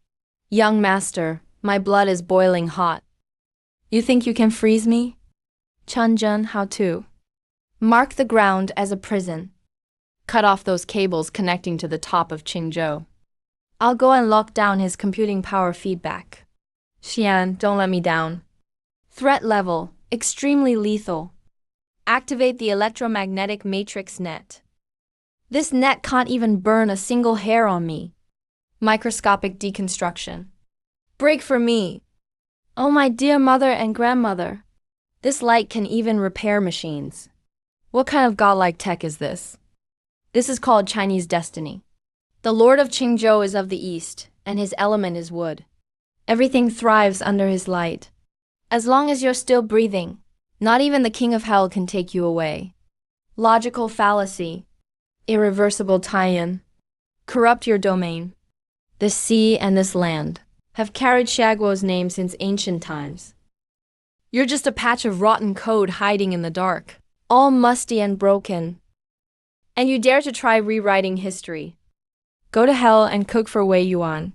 Young master, my blood is boiling hot. You think you can freeze me? Chanjun, how to? Mark the ground as a prison. Cut off those cables connecting to the top of Qingzhou. I'll go and lock down his computing power feedback. Xian, don't let me down. Threat level, extremely lethal. Activate the electromagnetic matrix net. This net can't even burn a single hair on me. Microscopic deconstruction. Break for me. Oh, my dear mother and grandmother. This light can even repair machines. What kind of godlike tech is this? This is called Chinese destiny. The Lord of Qingzhou is of the east, and his element is wood. Everything thrives under his light. As long as you're still breathing, not even the king of hell can take you away. Logical fallacy. Irreversible tie-in. Corrupt your domain. This sea and this land have carried Shaguo's name since ancient times. You're just a patch of rotten code hiding in the dark, all musty and broken. And you dare to try rewriting history. Go to hell and cook for Wei Yuan.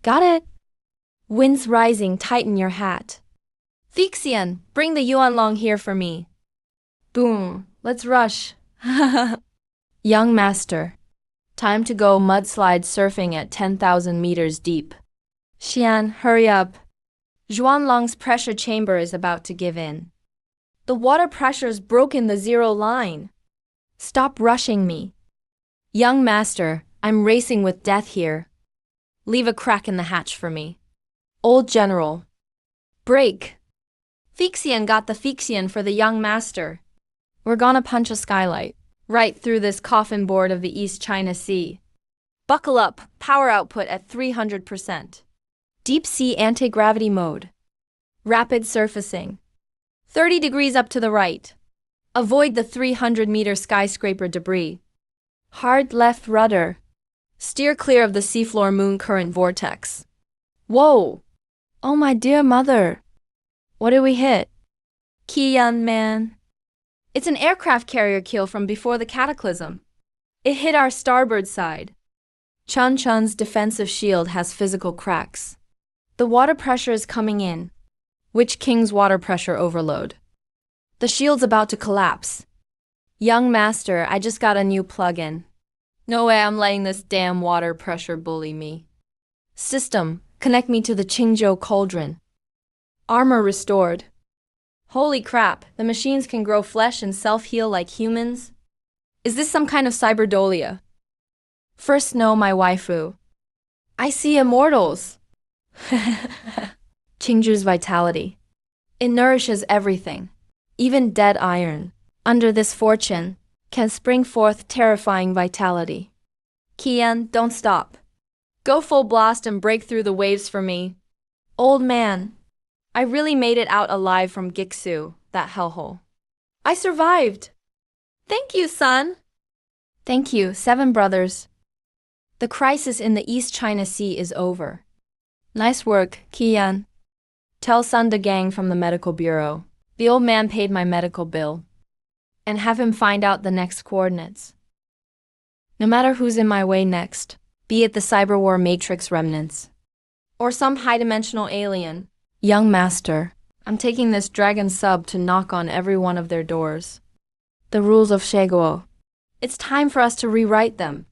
Got it? Winds rising, tighten your hat. Fixian, bring the yuan long here for me. Boom, let's rush. Young master. Time to go mudslide surfing at 10,000 meters deep. Xian, hurry up. Zhuanlong's pressure chamber is about to give in. The water pressure's broken the zero line. Stop rushing me. Young master, I'm racing with death here. Leave a crack in the hatch for me. Old general. Break. Fixian got the Fixian for the young master. We're gonna punch a skylight right through this coffin board of the East China Sea. Buckle up, power output at 300%. Deep sea anti-gravity mode. Rapid surfacing. 30 degrees up to the right. Avoid the 300-meter skyscraper debris. Hard left rudder. Steer clear of the seafloor moon current vortex. Whoa! Oh, my dear mother. What did we hit? Qian, man. It's an aircraft carrier kill from before the cataclysm. It hit our starboard side. Chun Chun's defensive shield has physical cracks. The water pressure is coming in. Which king's water pressure overload? The shield's about to collapse. Young master, I just got a new plug-in. No way I'm letting this damn water pressure bully me. System, connect me to the Qingzhou cauldron. Armor restored. Holy crap, the machines can grow flesh and self-heal like humans? Is this some kind of cyberdolia? First know my waifu. I see immortals. Qingzhou's vitality. It nourishes everything. Even dead iron, under this fortune, can spring forth terrifying vitality. Qian, don't stop. Go full blast and break through the waves for me. Old man, I really made it out alive from Gixu, that hellhole. I survived. Thank you, son. Thank you, Seven Brothers. The crisis in the East China Sea is over. Nice work, Qian. Tell Sun De Gang from the medical bureau. The old man paid my medical bill. And have him find out the next coordinates. No matter who's in my way next, be it the cyberwar matrix remnants, or some high-dimensional alien. Young master, I'm taking this dragon sub to knock on every one of their doors. The rules of Shaguo. It's time for us to rewrite them.